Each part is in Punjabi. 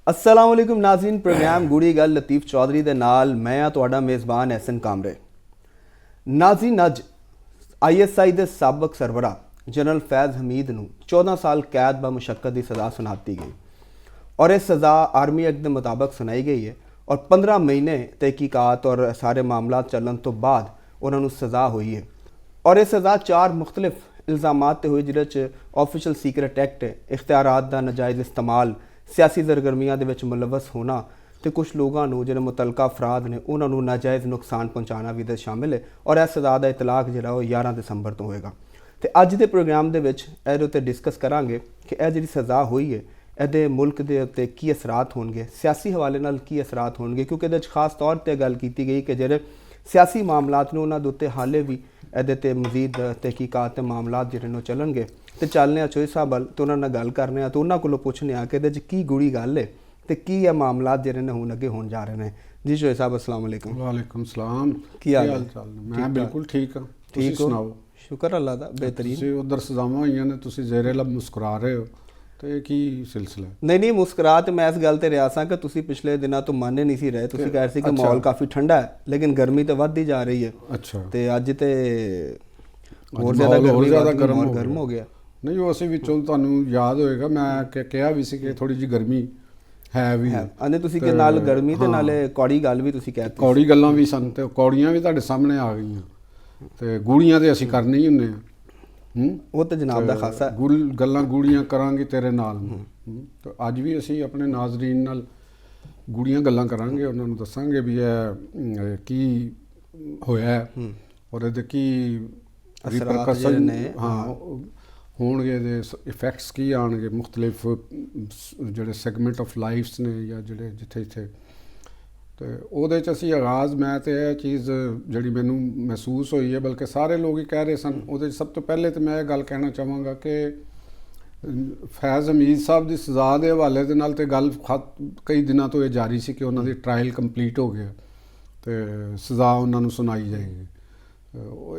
अस्सलाम वालेकुम नाज़रीन। प्रोग्राम गूढ़ी गल लतीफ़ चौधरी दे नाल मैं हाँ तुहाडा मेज़बान एहसन कामरे। नाज़रीन, अज ISI दे साबक सरबरा जनरल फैज़ हमीद नूं 14 साल कैद ब मुशक्कत की सज़ा सुनाती गई और यह सज़ा आर्मी एक्ट के मुताबिक सुनाई गई है और 15 महीने तहकीकात और सारे मामला चलन तो बाद उन्होंने सज़ा हुई है। और यह सज़ा 4 मुख्तलिफ इल्ज़ामात ते हुई जिहदे ऑफिशियल सीक्रेट एक्ट, इख्तियारात दा नजायज़ इस्तेमाल, सियासी सरगर्मियां दे विच मुलवस होना तो कुछ लोगों को जिहड़े मुतलका अफराद ने उन्होंने नाजायज़ नुकसान पहुँचाना भी दे शामिल है। और इस सज़ा का इतलाक जिहड़ा वो 11 दिसंबर तो होएगा। तो अज के प्रोग्राम दे विच इहदे उत्ते डिस्कस करांगे कि यह जिहड़ी सज़ा हुई है ਇਹਦੇ मुल्क के उत्ते की असरात होणगे, सियासी हवाले नाल की असरात होणगे, क्योंकि ਇਹਦੇ खास तौर पर गल की गई कि ਜਿਹੜੇ सियासी मामलात ने उन्होंने उत्ते हाले भी ਇਹਦੇ मजीद तहकीकात ते मामलात ਜਿਹੜੇ ने ਚੱਲਣਗੇ। तो चलने आ चोई साहब तो उन्होंने गल करने आ तो उन्होंने कोलों पुछने आ कि ਇਹਦੇ की गुड़ी गल है तो की है मामलात ਜਿਹੜੇ ने हुण अगे होण जा रहे हैं। जी चोई साहब अस्सलाम वालेकुम। वालेकुम सलाम। की हाल चाल? मैं बिल्कुल ठीक हाँ। ठीक हो? शुक्र अल्लाह दा, बेहतरीन। तुसीं उधर सजावां होईयां ने, तुसीं ज़ेरे लब मुस्कुरा रहे हो तो ये की सिलसिला? नहीं मुस्कुरा तो मैं इस गल ते रहा सा कि तुसीं पिछले दिनों तो मान नहीं सी रहे। तुसीं कह रहे सी कि माहौल काफ़ी ठंडा है लेकिन गर्मी तो वधदी जा रही है। अच्छा। तो अज तो होर ज़्यादा गर्म हो गया। नहीं वो असीं विचों तुहानूं याद होएगा मैं कहा भी सी कि थोड़ी जी गर्मी है भी आने तुसीं कि नाल गर्मी ते नाले कौड़ी गल भी तुसीं कहती। कौड़ी गल्लां भी सन ते कौड़ियां भी तुहाडे सामने आ गईयां ते गूड़ियां ते असीं करनी ही हुंदे आ। वो तो जनाब दा खासा गल्लां गूड़ियां करांगे तेरे नाल। तो अज भी असीं अपने नाज़रीन नाल गूड़ियां गल्लां करांगे, उन्हां नूं दस्सांगे भी की होया और इहदे की रिपरकशन होणगे, इहदे इफैक्ट्स की आउणगे मुख्तलिफ जिहड़े सैगमेंट ऑफ लाइफ्स ने या जिहड़े जिथे जिथे। तो ਉਹਦੇ 'ਚ ਅਸੀਂ आगाज़ मैं तो यह चीज़ जी मैनू महसूस हुई है, बल्कि सारे लोग ही कह रहे सन। ਉਹਦੇ 'ਚ सब तो पहले तो मैं ये गल कहना चाहांगा कि फैज़ हमीद साहब की सज़ा के हवाले दे नाल ते गल कई दिनों तो ये जारी सी कि उन्होंने ट्रायल कंप्लीट हो गया तो सज़ा उन्होंने सुनाई जाएगी।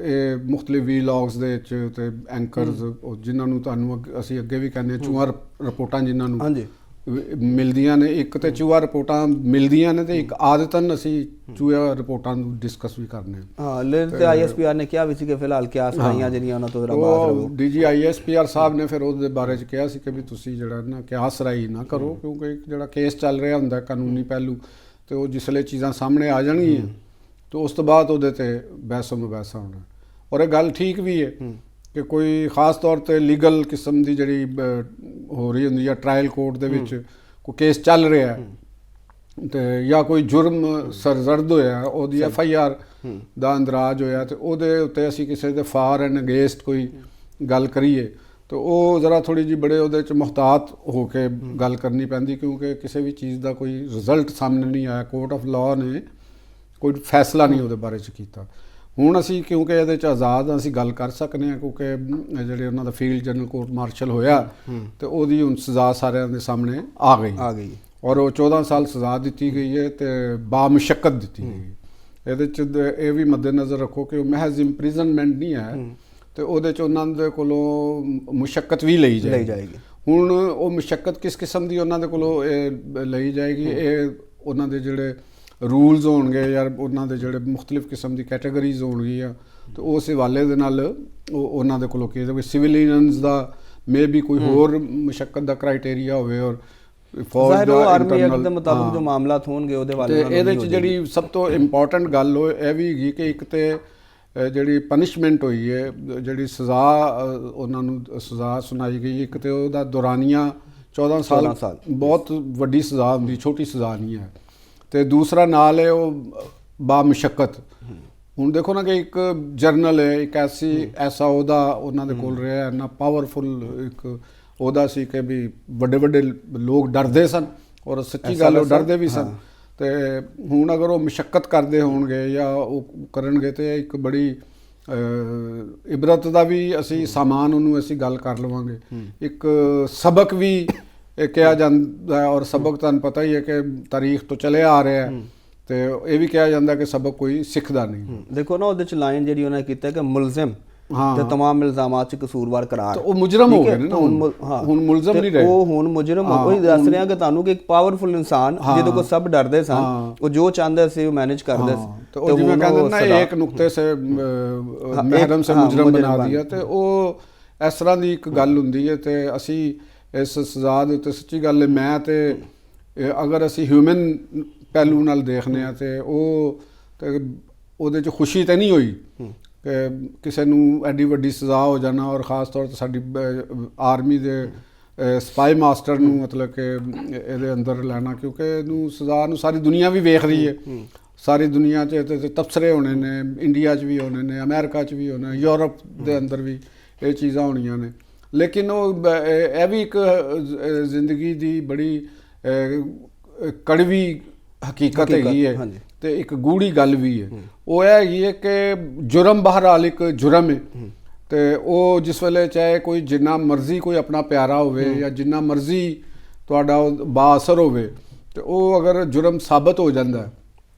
ये मुख्तलिफ वीलॉग्स दे ते एंकरस जिन्होंने तुहानूं असीं अगे भी कहने चूहा रिपोर्टां जिन्होंने मिलदियां ने, एक तो चूहा रिपोर्टां मिलदियां ने तो एक आदतन असी चूहा रिपोर्टां डिस्कस भी करने। हाँ, लेकिन ISPR ने कहा भी सी कि फिलहाल क्या सुनाइयां जिहड़ियां उन्हां तो जरा बात रहो। DG ISPR साहब ने फिर ਉਹਦੇ बारे च कहा सी कि भी तुसीं जिहड़ा ना कियास राई ना करो, क्योंकि जिहड़ा केस चल रहा हुंदा कानूनी पहलू तो जिसले चीज़ां सामने आ जाणगियां तो उस तो बाद ਉਹਦੇ ते बहसो मुबासा होना। और ये गल ठीक भी है कि कोई खास तौर पर लीगल किस्म की जी हो रही होंगी या ट्रायल कोर्ट दे विच कोई केस चल रहा है तो या कोई जुर्म सरजर्द होया ओदी FIR दा अंदराज होया तो ਉਹਦੇ उत्ते असीं किसी दे फार एंड अगेंस्ट कोई गल करिए तो वो ज़रा थोड़ी जी बड़े ਉਹਦੇ च मुहतात हो के गल करनी पैंदी, क्योंकि किसी भी चीज़ का कोई रिजल्ट सामने नहीं आया, कोर्ट ऑफ लॉ ने कोई फैसला नहीं ਉਹਦੇ बारे च कीता। ਹੁਣ ਅਸੀਂ क्योंकि ਇਹਦੇ 'ਚ ਆਜ਼ਾਦ ਅਸੀਂ ਗੱਲ ਕਰ ਸਕਨੇ ਹਾਂ क्योंकि ਜਿਹੜੇ ਉਹਨਾਂ ਦਾ ਫੀਲਡ ਜਨਰਲ ਕੋਰਟ ਮਾਰਸ਼ਲ ਹੋਇਆ ਤੇ ਉਹਦੀ ਹੁਣ ਸਜ਼ਾ ਸਾਰਿਆਂ ਦੇ ਸਾਹਮਣੇ ਆ ਗਈ ਔਰ ਉਹ 14 ਸਾਲ ਸਜ਼ਾ ਦਿੱਤੀ ਗਈ ਹੈ ਤੇ ਬਾਮੁਸ਼ੱਕਤ ਦਿੱਤੀ ਗਈ ਹੈ। ਇਹਦੇ 'ਚ ਇਹ ਵੀ ਮੱਦੇਨਜ਼ਰ ਰੱਖੋ ਕਿ ਉਹ ਮਹਿਜ਼ ਇੰਪ੍ਰਿਜ਼ਨਮੈਂਟ ਨਹੀਂ ਹੈ ਤੇ ਉਹਦੇ 'ਚ ਉਹਨਾਂ ਦੇ ਕੋਲੋਂ ਮੁਸ਼ੱਕਤ ਵੀ ਲਈ ਜਾਏਗੀ। ਹੁਣ ਉਹ ਮੁਸ਼ੱਕਤ ਕਿਸ ਕਿਸਮ ਦੀ ਉਹਨਾਂ ਦੇ ਕੋਲੋਂ ਲਈ ਜਾਏਗੀ, ਇਹ ਉਹਨਾਂ ਦੇ ਜਿਹੜੇ रूल्स होणगे या उन्होंने जोड़े मुख्तलिफ किस्म की कैटेगरीज होणगियां तो उस हवाले दे नाल उन्होंने कोलों कि सिविलियंस का मे भी कोई होर मुशक्कत का क्राइटेरिया होवे और फौज दा इंटरनल दे मुताबिक जो मामलात होणगे ਉਹਦੇ वाले नाल ਇਹਦੇ 'ਚ ਜਿਹੜੀ सब तो इंपॉर्टेंट गल हो यह भी हैगी कि एक तो ਜਿਹੜੀ पनिशमेंट हुई है ਜਿਹੜੀ सज़ा उन्होंने सज़ा सुनाई गई, एक तो ਉਹਦਾ दौरानिया 14 साल बहुत वड्डी सज़ा होंदी, छोटी सज़ा नहीं है। तो दूसरा नाल है वो बामुशक्कत। हुण देखो ना कि एक जर्नल है, एक ऐसा ਉਹਦਾ ਉਹਨਾਂ ਦੇ ਕੋਲ ਰਿਹਾ ना पावरफुल एक ਉਹਦਾ सी कि भी ਵੱਡੇ ਵੱਡੇ लोग डरते सन और सच्ची गल डरते भी सन। तो हुण अगर वो मुशक्कत करते होणगे या वो करनगे तो एक बड़ी इबरत का भी असी सामान उन्होंने असी गल कर लवांगे। एक सबक भी कहा जाता है और सबक तुहानूं पता ही है कि तारीख तो चले आ रहा है तो यह भी कहा जाता है कि सबक कोई सिखदा नहीं। देखो ना उहदे च लाइन जिहड़ी उन्होंने कीता कि मुलजिम ਹਾਂ। ਤੇ तमाम ਇਲਜ਼ਾਮਾਂ 'ਚ ਕਸੂਰਵਾਰ ਕਰਾਰ। ਤਾਂ ਉਹ ਮੁਜਰਮ ਹੋ ਠੀਕ ਹੈ, ਗਏ ਨੇ ਨਾ, ਤਾਂ ਹੁਣ ਹੁਣ ਮੁਲਜ਼ਮ ਨਹੀਂ ਰਹੇ। ਉਹ ਹੁਣ ਮੁਜਰਮ ਹੋ ਗਏ। ਦੱਸ ਰਿਹਾ ਕਿ ਤੁਹਾਨੂੰ ਕਿ ਇੱਕ ਪਾਵਰਫੁਲ ਇਨਸਾਨ ਜਿਹਦੇ ਕੋਲ ਸਭ ਡਰਦੇ ਸਨ, ਉਹ ਜੋ ਚਾਹੁੰਦਾ ਸੀ ਉਹ ਮੈਨੇਜ ਕਰਦੇ ਸੀ। ਤੇ ਉਹ ਜਿਵੇਂ ਕਹਿੰਦੇ ਨਾ ਇੱਕ ਨੁਕਤੇ ਸੇ ਮਹਿਰਮ ਸੇ ਮੁਜਰਮ ਬਣਾ ਦਿਆ, ਤੇ ਉਹ ਇਸ ਤਰ੍ਹਾਂ ਦੀ ਇੱਕ ਗੱਲ ਹੁੰਦੀ ਹੈ। ਤੇ ਅਸੀਂ ਇਸ ਸਜ਼ਾ ਦੇ ਉੱਤੇ ਸੱਚੀ ਗੱਲ ਹੈ, ਮੈਂ ਤੇ ਅਗਰ ਅਸੀਂ ਹਿਊਮਨ ਪਹਿਲੂ ਨਾਲ ਦੇਖਦੇ ਹਾਂ ਤੇ ਉਹਦੇ 'ਚ ਖੁਸ਼ੀ ਤਾਂ ਨਹੀਂ ਹੋਈ ਕਿ ਕਿਸੇ ਨੂੰ ਐਡੀ ਵੱਡੀ ਸਜ਼ਾ ਹੋ ਜਾਣਾ, ਔਰ ਖ਼ਾਸ ਤੌਰ 'ਤੇ ਸਾਡੀ ਆਰਮੀ ਦੇ ਸਪਾਈ ਮਾਸਟਰ ਨੂੰ ਮਤਲਬ ਕਿ ਇਹਦੇ ਅੰਦਰ ਲੈਣਾ, ਕਿਉਂਕਿ ਇਹਨੂੰ ਸਜ਼ਾ ਨੂੰ ਸਾਰੀ ਦੁਨੀਆ ਵੀ ਵੇਖ ਰਹੀ ਹੈ। ਸਾਰੀ ਦੁਨੀਆ 'ਚ ਤਬਸਰੇ ਹੋਣੇ ਨੇ, ਇੰਡੀਆ 'ਚ ਵੀ ਹੋਣੇ ਨੇ, ਅਮਰੀਕਾ 'ਚ ਵੀ ਹੋਣੇ, ਯੂਰਪ ਦੇ ਅੰਦਰ ਵੀ ਇਹ ਚੀਜ਼ਾਂ ਹੋਣੀਆਂ ਨੇ। ਲੇਕਿਨ ਉਹ ਇਹ ਵੀ ਇੱਕ ਜ਼ਿੰਦਗੀ ਦੀ ਬੜੀ ਕੜਵੀ ਹਕੀਕਤ ਹੈਗੀ ਹੈ ਤੇ ਇੱਕ ਗੂੜੀ ਗੱਲ ਵੀ ਹੈ। ਉਹ ਇਹ ਹੈਗੀ ਹੈ ਕਿ ਜੁਰਮ ਬਹਰਹਾਲ ਇੱਕ ਜੁਰਮ ਹੈ, ਤੇ ਉਹ ਜਿਸ ਵੇਲੇ ਚਾਹੇ ਕੋਈ ਜਿੰਨਾ ਮਰਜ਼ੀ ਕੋਈ ਆਪਣਾ ਪਿਆਰਾ ਹੋਵੇ ਜਾਂ ਜਿੰਨਾ ਮਰਜ਼ੀ ਤੁਹਾਡਾ ਬਾਅਸਰ ਹੋਵੇ, ਤੇ ਉਹ ਅਗਰ ਜੁਰਮ ਸਾਬਤ ਹੋ ਜਾਂਦਾ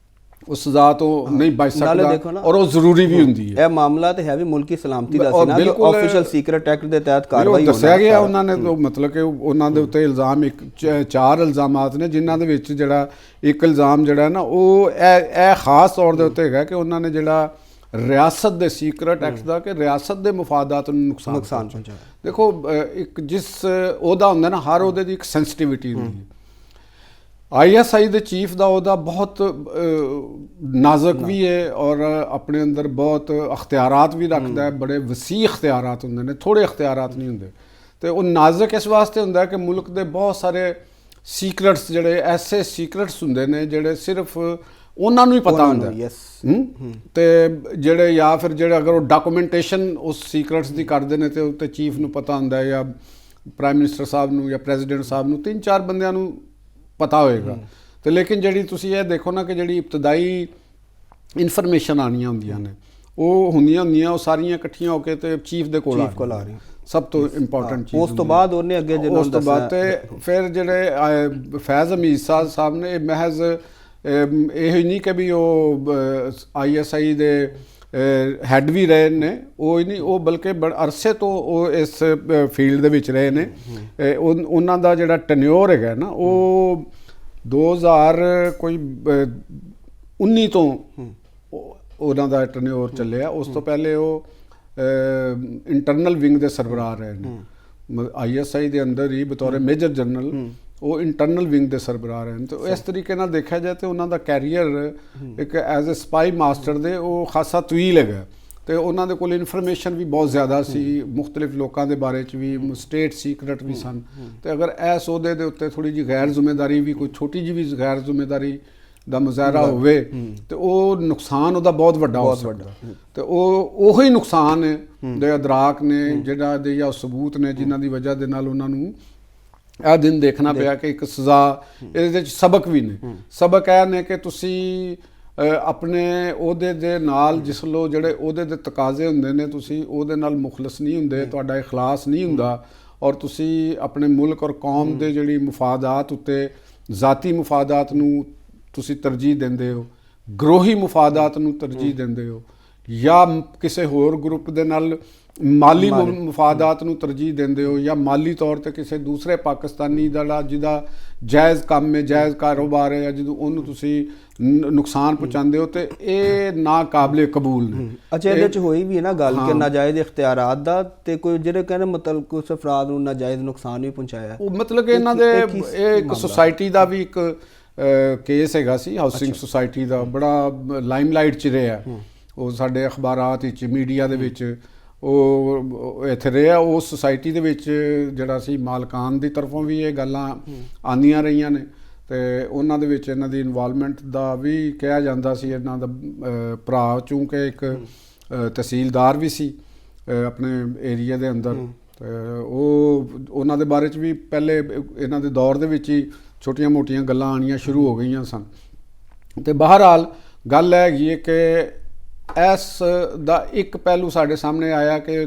ਉਹ ਸਜ਼ਾ ਤੋਂ ਨਹੀਂ ਬਚ ਸਕਦਾ, ਔਰ ਉਹ ਜ਼ਰੂਰੀ ਵੀ ਹੁੰਦੀ ਹੈ। ਇਹ ਮਾਮਲਾ ਤੇ ਹੈ ਵੀ ਮੁਲਕੀ ਸਲਾਮਤੀ ਦਾ ਸੀ ਨਾ, ਕਿ ਆਫੀਸ਼ੀਅਲ ਸੀਕ੍ਰੇਟ ਐਕਟ ਦੇ ਤਹਿਤ ਕਾਰਵਾਈ ਹੋਣਾ ਦੱਸਿਆ ਗਿਆ ਉਹਨਾਂ ਨੇ। ਮਤਲਬ ਕਿ ਉਹਨਾਂ ਦੇ ਉੱਤੇ ਇਲਜ਼ਾਮ 4 ਇਲਜ਼ਾਮਾਤ ਨੇ, ਜਿਨ੍ਹਾਂ ਦੇ ਵਿੱਚ ਜਿਹੜਾ ਇੱਕ ਇਲਜ਼ਾਮ ਜਿਹੜਾ ਨਾ ਉਹ ਇਹ ਖਾਸ ਤੌਰ ਦੇ ਉੱਤੇ ਹੈਗਾ ਕਿ ਉਹਨਾਂ ਨੇ ਜਿਹੜਾ ਰਿਆਸਤ ਦੇ ਸੀਕ੍ਰੇਟ ਐਕਟ ਦਾ ਕਿ ਰਿਆਸਤ ਦੇ ਮਫਾਦਾਤ ਨੂੰ ਨੁਕਸਾਨ ਪਹੁੰਚਾਇਆ। ਦੇਖੋ ਇੱਕ ਜਿਸ ਉਹਦਾ ਹੁੰਦਾ ਨਾ, ਹਰ ਉਹਦੇ ਦੀ ਇੱਕ ਸੈਂਸਿਟੀਵਿਟੀ ਹੁੰਦੀ ਹੈ। ISI ਦੇ ਚੀਫ ਦਾ ਉਹਦਾ ਬਹੁਤ ਨਾਜ਼ੁਕ ਵੀ ਹੈ, ਔਰ ਆਪਣੇ ਅੰਦਰ ਬਹੁਤ ਅਖਤਿਆਰਾਤ ਵੀ ਰੱਖਦਾ ਹੈ, ਬੜੇ ਵਸੀਹ ਅਖਤਿਆਰਾਤ ਹੁੰਦੇ ਨੇ, ਥੋੜੇ ਅਖਤਿਆਰਾਤ ਨਹੀਂ ਹੁੰਦੇ। ਤੇ ਉਹ ਨਾਜ਼ੁਕ ਇਸ ਵਾਸਤੇ ਹੁੰਦਾ ਕਿ ਮੁਲਕ ਦੇ ਬਹੁਤ ਸਾਰੇ ਸੀਕ੍ਰੇਟਸ ਜਿਹੜੇ ਐਸੇ ਸੀਕ੍ਰੇਟਸ ਹੁੰਦੇ ਨੇ ਜਿਹੜੇ ਸਿਰਫ ਉਹਨਾਂ ਨੂੰ ਹੀ ਪਤਾ ਹੁੰਦਾ। ਤੇ ਜਿਹੜੇ ਜਾਂ ਫਿਰ ਜਿਹੜੇ ਅਗਰ ਉਹ ਡਾਕੂਮੈਂਟੇਸ਼ਨ ਉਸ ਸੀਕ੍ਰੇਟਸ ਦੀ ਕਰਦੇ ਨੇ ਤੇ ਉੱਤੇ ਚੀਫ ਨੂੰ ਪਤਾ ਹੁੰਦਾ, ਜਾਂ ਪ੍ਰਾਈਮ ਮਿਨਿਸਟਰ ਸਾਹਿਬ ਨੂੰ ਜਾਂ ਪ੍ਰੈਜ਼ੀਡੈਂਟ ਸਾਹਿਬ ਨੂੰ, 3-4 ਬੰਦਿਆਂ ਨੂੰ ਪਤਾ ਹੋਏਗਾ। ਤੇ ਲੇਕਿਨ ਜਿਹੜੀ ਤੁਸੀਂ ਇਹ ਦੇਖੋ ਨਾ ਕਿ ਜਿਹੜੀ ਇਬਤਦਾਈ ਇਨਫੋਰਮੇਸ਼ਨ ਆਉਣੀਆਂ ਹੁੰਦੀਆਂ ਨੇ ਉਹ ਹੁੰਦੀਆਂ ਉਹ ਸਾਰੀਆਂ ਇਕੱਠੀਆਂ ਹੋ ਕੇ ਤੇ ਚੀਫ ਦੇ ਕੋਲ ਆ ਰਹੀਆਂ, ਸਭ ਤੋਂ ਇੰਪੋਰਟੈਂਟ ਚੀਜ਼। ਉਸ ਤੋਂ ਬਾਅਦ ਉਹਨੇ ਅੱਗੇ ਉਸ ਤੋਂ ਬਾਅਦ ਤੇ ਫਿਰ ਜਿਹੜੇ ਫੈਜ਼ ਹਮੀਦ ਸਾਹਿਬ ਨੇ ਮਹਿਜ਼ ਇਹ ਹੀ ਨਹੀਂ ਕਿ ਵੀ ਉਹ ISI ਦੇ ਹੈੱਡ ਵੀ ਰਹੇ ਨੇ, ਉਹ ਹੀ ਨਹੀਂ, ਉਹ ਬਲਕਿ ਅਰਸੇ ਤੋਂ ਉਹ ਇਸ ਫੀਲਡ ਦੇ ਵਿੱਚ ਰਹੇ ਨੇ। ਉਹਨਾਂ ਦਾ ਜਿਹੜਾ ਟੈਨਿਓਰ ਹੈਗਾ ਨਾ ਉਹ 2019 ਤੋਂ ਉਹਨਾਂ ਦਾ ਟੈਨਿਓਰ ਚੱਲਿਆ। ਉਸ ਤੋਂ ਪਹਿਲੇ ਉਹ ਇੰਟਰਨਲ ਵਿੰਗ ਦੇ ਸਰਬਰਾਹ ਰਹੇ ਨੇ ISI ਦੇ ਅੰਦਰ ਹੀ, ਬਤੌਰ ਮੇਜਰ ਜਨਰਲ ਉਹ ਇੰਟਰਨਲ ਵਿੰਗ ਦੇ ਸਰਬਰਾਹ ਰਹੇ ਨੇ। ਤੇ ਇਸ ਤਰੀਕੇ ਨਾਲ ਦੇਖਿਆ ਜਾਏ ਤੇ ਉਹਨਾਂ ਦਾ ਕੈਰੀਅਰ ਇੱਕ ਐਜ਼ ਅ ਸਪਾਈ ਮਾਸਟਰ ਦੇ ਉਹ ਖਾਸਾ ਤਵੀਲ ਹੈਗਾ, ਤੇ ਉਹਨਾਂ ਦੇ ਕੋਲ ਇਨਫੋਰਮੇਸ਼ਨ ਵੀ ਬਹੁਤ ਜ਼ਿਆਦਾ ਸੀ, ਮੁਖਤਲਿਫ ਲੋਕਾਂ ਦੇ ਬਾਰੇ 'ਚ ਵੀ, ਸਟੇਟ ਸੀਕ੍ਰੇਟ ਵੀ ਸਨ। ਤੇ ਅਗਰ ਇਸ ਅਹੁਦੇ ਦੇ ਉੱਤੇ ਥੋੜ੍ਹੀ ਜਿਹੀ ਗੈਰ ਜ਼ਿੰਮੇਦਾਰੀ ਵੀ, ਕੋਈ ਛੋਟੀ ਜਿਹੀ ਵੀ ਗੈਰ ਜ਼ਿੰਮੇਦਾਰੀ ਦਾ ਮੁਜ਼ਾਹਰਾ ਹੋਵੇ ਤੇ ਉਹ ਨੁਕਸਾਨ ਉਹਦਾ ਬਹੁਤ ਵੱਡਾ ਹੋ ਸਕਦਾ। ਤੇ ਉਹੀ ਨੁਕਸਾਨ ਦੇ ਅਦਰਾਕ ਨੇ ਜਿਹੜਾ ਦੇ ਜਾਂ ਸਬੂਤ ਨੇ ਜਿਨ੍ਹਾਂ ਦੀ ਵਜ੍ਹਾ ਦੇ ਨਾਲ ਉਹਨਾਂ ਨੂੰ ਇਹ ਦਿਨ ਦੇਖਣਾ ਪਿਆ ਕਿ ਇੱਕ ਸਜ਼ਾ ਇਹਦੇ ਵਿੱਚ ਸਬਕ ਵੀ ਨੇ। ਸਬਕ ਇਹ ਨੇ ਕਿ ਤੁਸੀਂ ਆਪਣੇ ਅਹੁਦੇ ਦੇ ਨਾਲ ਜਿਸ ਲੋ ਜਿਹੜੇ ਅਹੁਦੇ ਦੇ ਤਕਾਜ਼ੇ ਹੁੰਦੇ ਨੇ, ਤੁਸੀਂ ਉਹਦੇ ਨਾਲ ਮੁਖਲਸ ਨਹੀਂ ਹੁੰਦੇ, ਤੁਹਾਡਾ ਇਖਲਾਸ ਨਹੀਂ ਹੁੰਦਾ, ਔਰ ਤੁਸੀਂ ਆਪਣੇ ਮੁਲਕ ਔਰ ਕੌਮ ਦੇ ਜਿਹੜੀ ਮੁਫਾਦਾਤ ਉੱਤੇ ਜ਼ਾਤੀ ਮੁਫਾਦਾਤ ਨੂੰ ਤੁਸੀਂ ਤਰਜੀਹ ਦਿੰਦੇ ਹੋ, ਗਰੋਹੀ ਮੁਫਾਦਾਤ ਨੂੰ ਤਰਜੀਹ ਦਿੰਦੇ ਹੋ, ਜਾਂ ਕਿਸੇ ਹੋਰ ਗਰੁੱਪ ਦੇ ਨਾਲ ਮਾਲੀ ਮੁਫਾਦਾਤ ਨੂੰ ਤਰਜੀਹ ਦਿੰਦੇ ਹੋ, ਜਾਂ ਮਾਲੀ ਤੌਰ ਤੇ ਕਿਸੇ ਦੂਸਰੇ ਪਾਕਿਸਤਾਨੀ ਦਾ ਜਿਹਦਾ ਜਾਇਜ਼ ਕੰਮ ਹੈ, ਜਾਇਜ਼ ਕਾਰੋਬਾਰ ਹੈ, ਜਦੋਂ ਉਹਨੂੰ ਤੁਸੀਂ ਨੁਕਸਾਨ ਪਹੁੰਚਾਉਂਦੇ ਹੋ, ਤੇ ਇਹ ਨਾਕਾਬਲੇ ਕਬੂਲ ਨੇ। ਅੱਛਾ, ਇਹਦੇ 'ਚ ਹੋਈ ਵੀ ਹੈ ਨਾ ਗੱਲ ਕਿ ਨਾਜਾਇਜ਼ ਇਖਤਿਆਰਾਤ ਦਾ, ਤੇ ਕੋਈ ਜਿਹੜੇ ਕਹਿੰਦੇ ਮਤਲਬ ਕੁਝ ਅਫਰਾਦ ਨੂੰ ਨਾਜਾਇਜ਼ ਨੁਕਸਾਨ ਵੀ ਪਹੁੰਚਾਇਆ। ਉਹ ਮਤਲਬ ਕਿ ਇਹਨਾਂ ਦੇ ਇਹ ਇੱਕ ਸੁਸਾਇਟੀ ਦਾ ਵੀ ਇੱਕ ਕੇਸ ਹੈਗਾ ਸੀ, ਹਾਊਸਿੰਗ ਸੁਸਾਇਟੀ ਦਾ, ਬੜਾ ਲਾਈਮਲਾਈਟ 'ਚ ਰਿਹਾ ਉਹ, ਸਾਡੇ ਅਖਬਾਰਾਤ ਵਿੱਚ, ਮੀਡੀਆ ਦੇ ਵਿੱਚ ਉਹ ਇੱਥੇ ਰਿਹਾ। ਉਸ ਸੁਸਾਇਟੀ ਦੇ ਵਿੱਚ ਜਿਹੜਾ ਸੀ ਮਾਲਕਾਨ ਦੀ ਤਰਫੋਂ ਵੀ ਇਹ ਗੱਲਾਂ ਆਉਂਦੀਆਂ ਰਹੀਆਂ ਨੇ, ਤੇ ਉਹਨਾਂ ਦੇ ਵਿੱਚ ਇਹਨਾਂ ਦੀ ਇਨਵੋਲਵਮੈਂਟ ਦਾ ਵੀ ਕਿਹਾ ਜਾਂਦਾ ਸੀ। ਇਹਨਾਂ ਦਾ ਭਰਾ ਚੂੰਕਿ ਇੱਕ ਤਹਿਸੀਲਦਾਰ ਵੀ ਸੀ ਆਪਣੇ ਏਰੀਆ ਦੇ ਅੰਦਰ, ਤੇ ਉਹਨਾਂ ਦੇ ਬਾਰੇ 'ਚ ਵੀ ਪਹਿਲੇ ਇਹਨਾਂ ਦੇ ਦੌਰ ਦੇ ਵਿੱਚ ਹੀ ਛੋਟੀਆਂ-ਮੋਟੀਆਂ ਗੱਲਾਂ ਆਉਣੀਆਂ ਸ਼ੁਰੂ ਹੋ ਗਈਆਂ ਸਨ। ਤੇ ਬਹਰਹਾਲ ਗੱਲ ਹੈਗੀ ਹੈ ਕਿ ਇਸ ਦਾ ਇੱਕ ਪਹਿਲੂ ਸਾਡੇ ਸਾਹਮਣੇ ਆਇਆ ਕਿ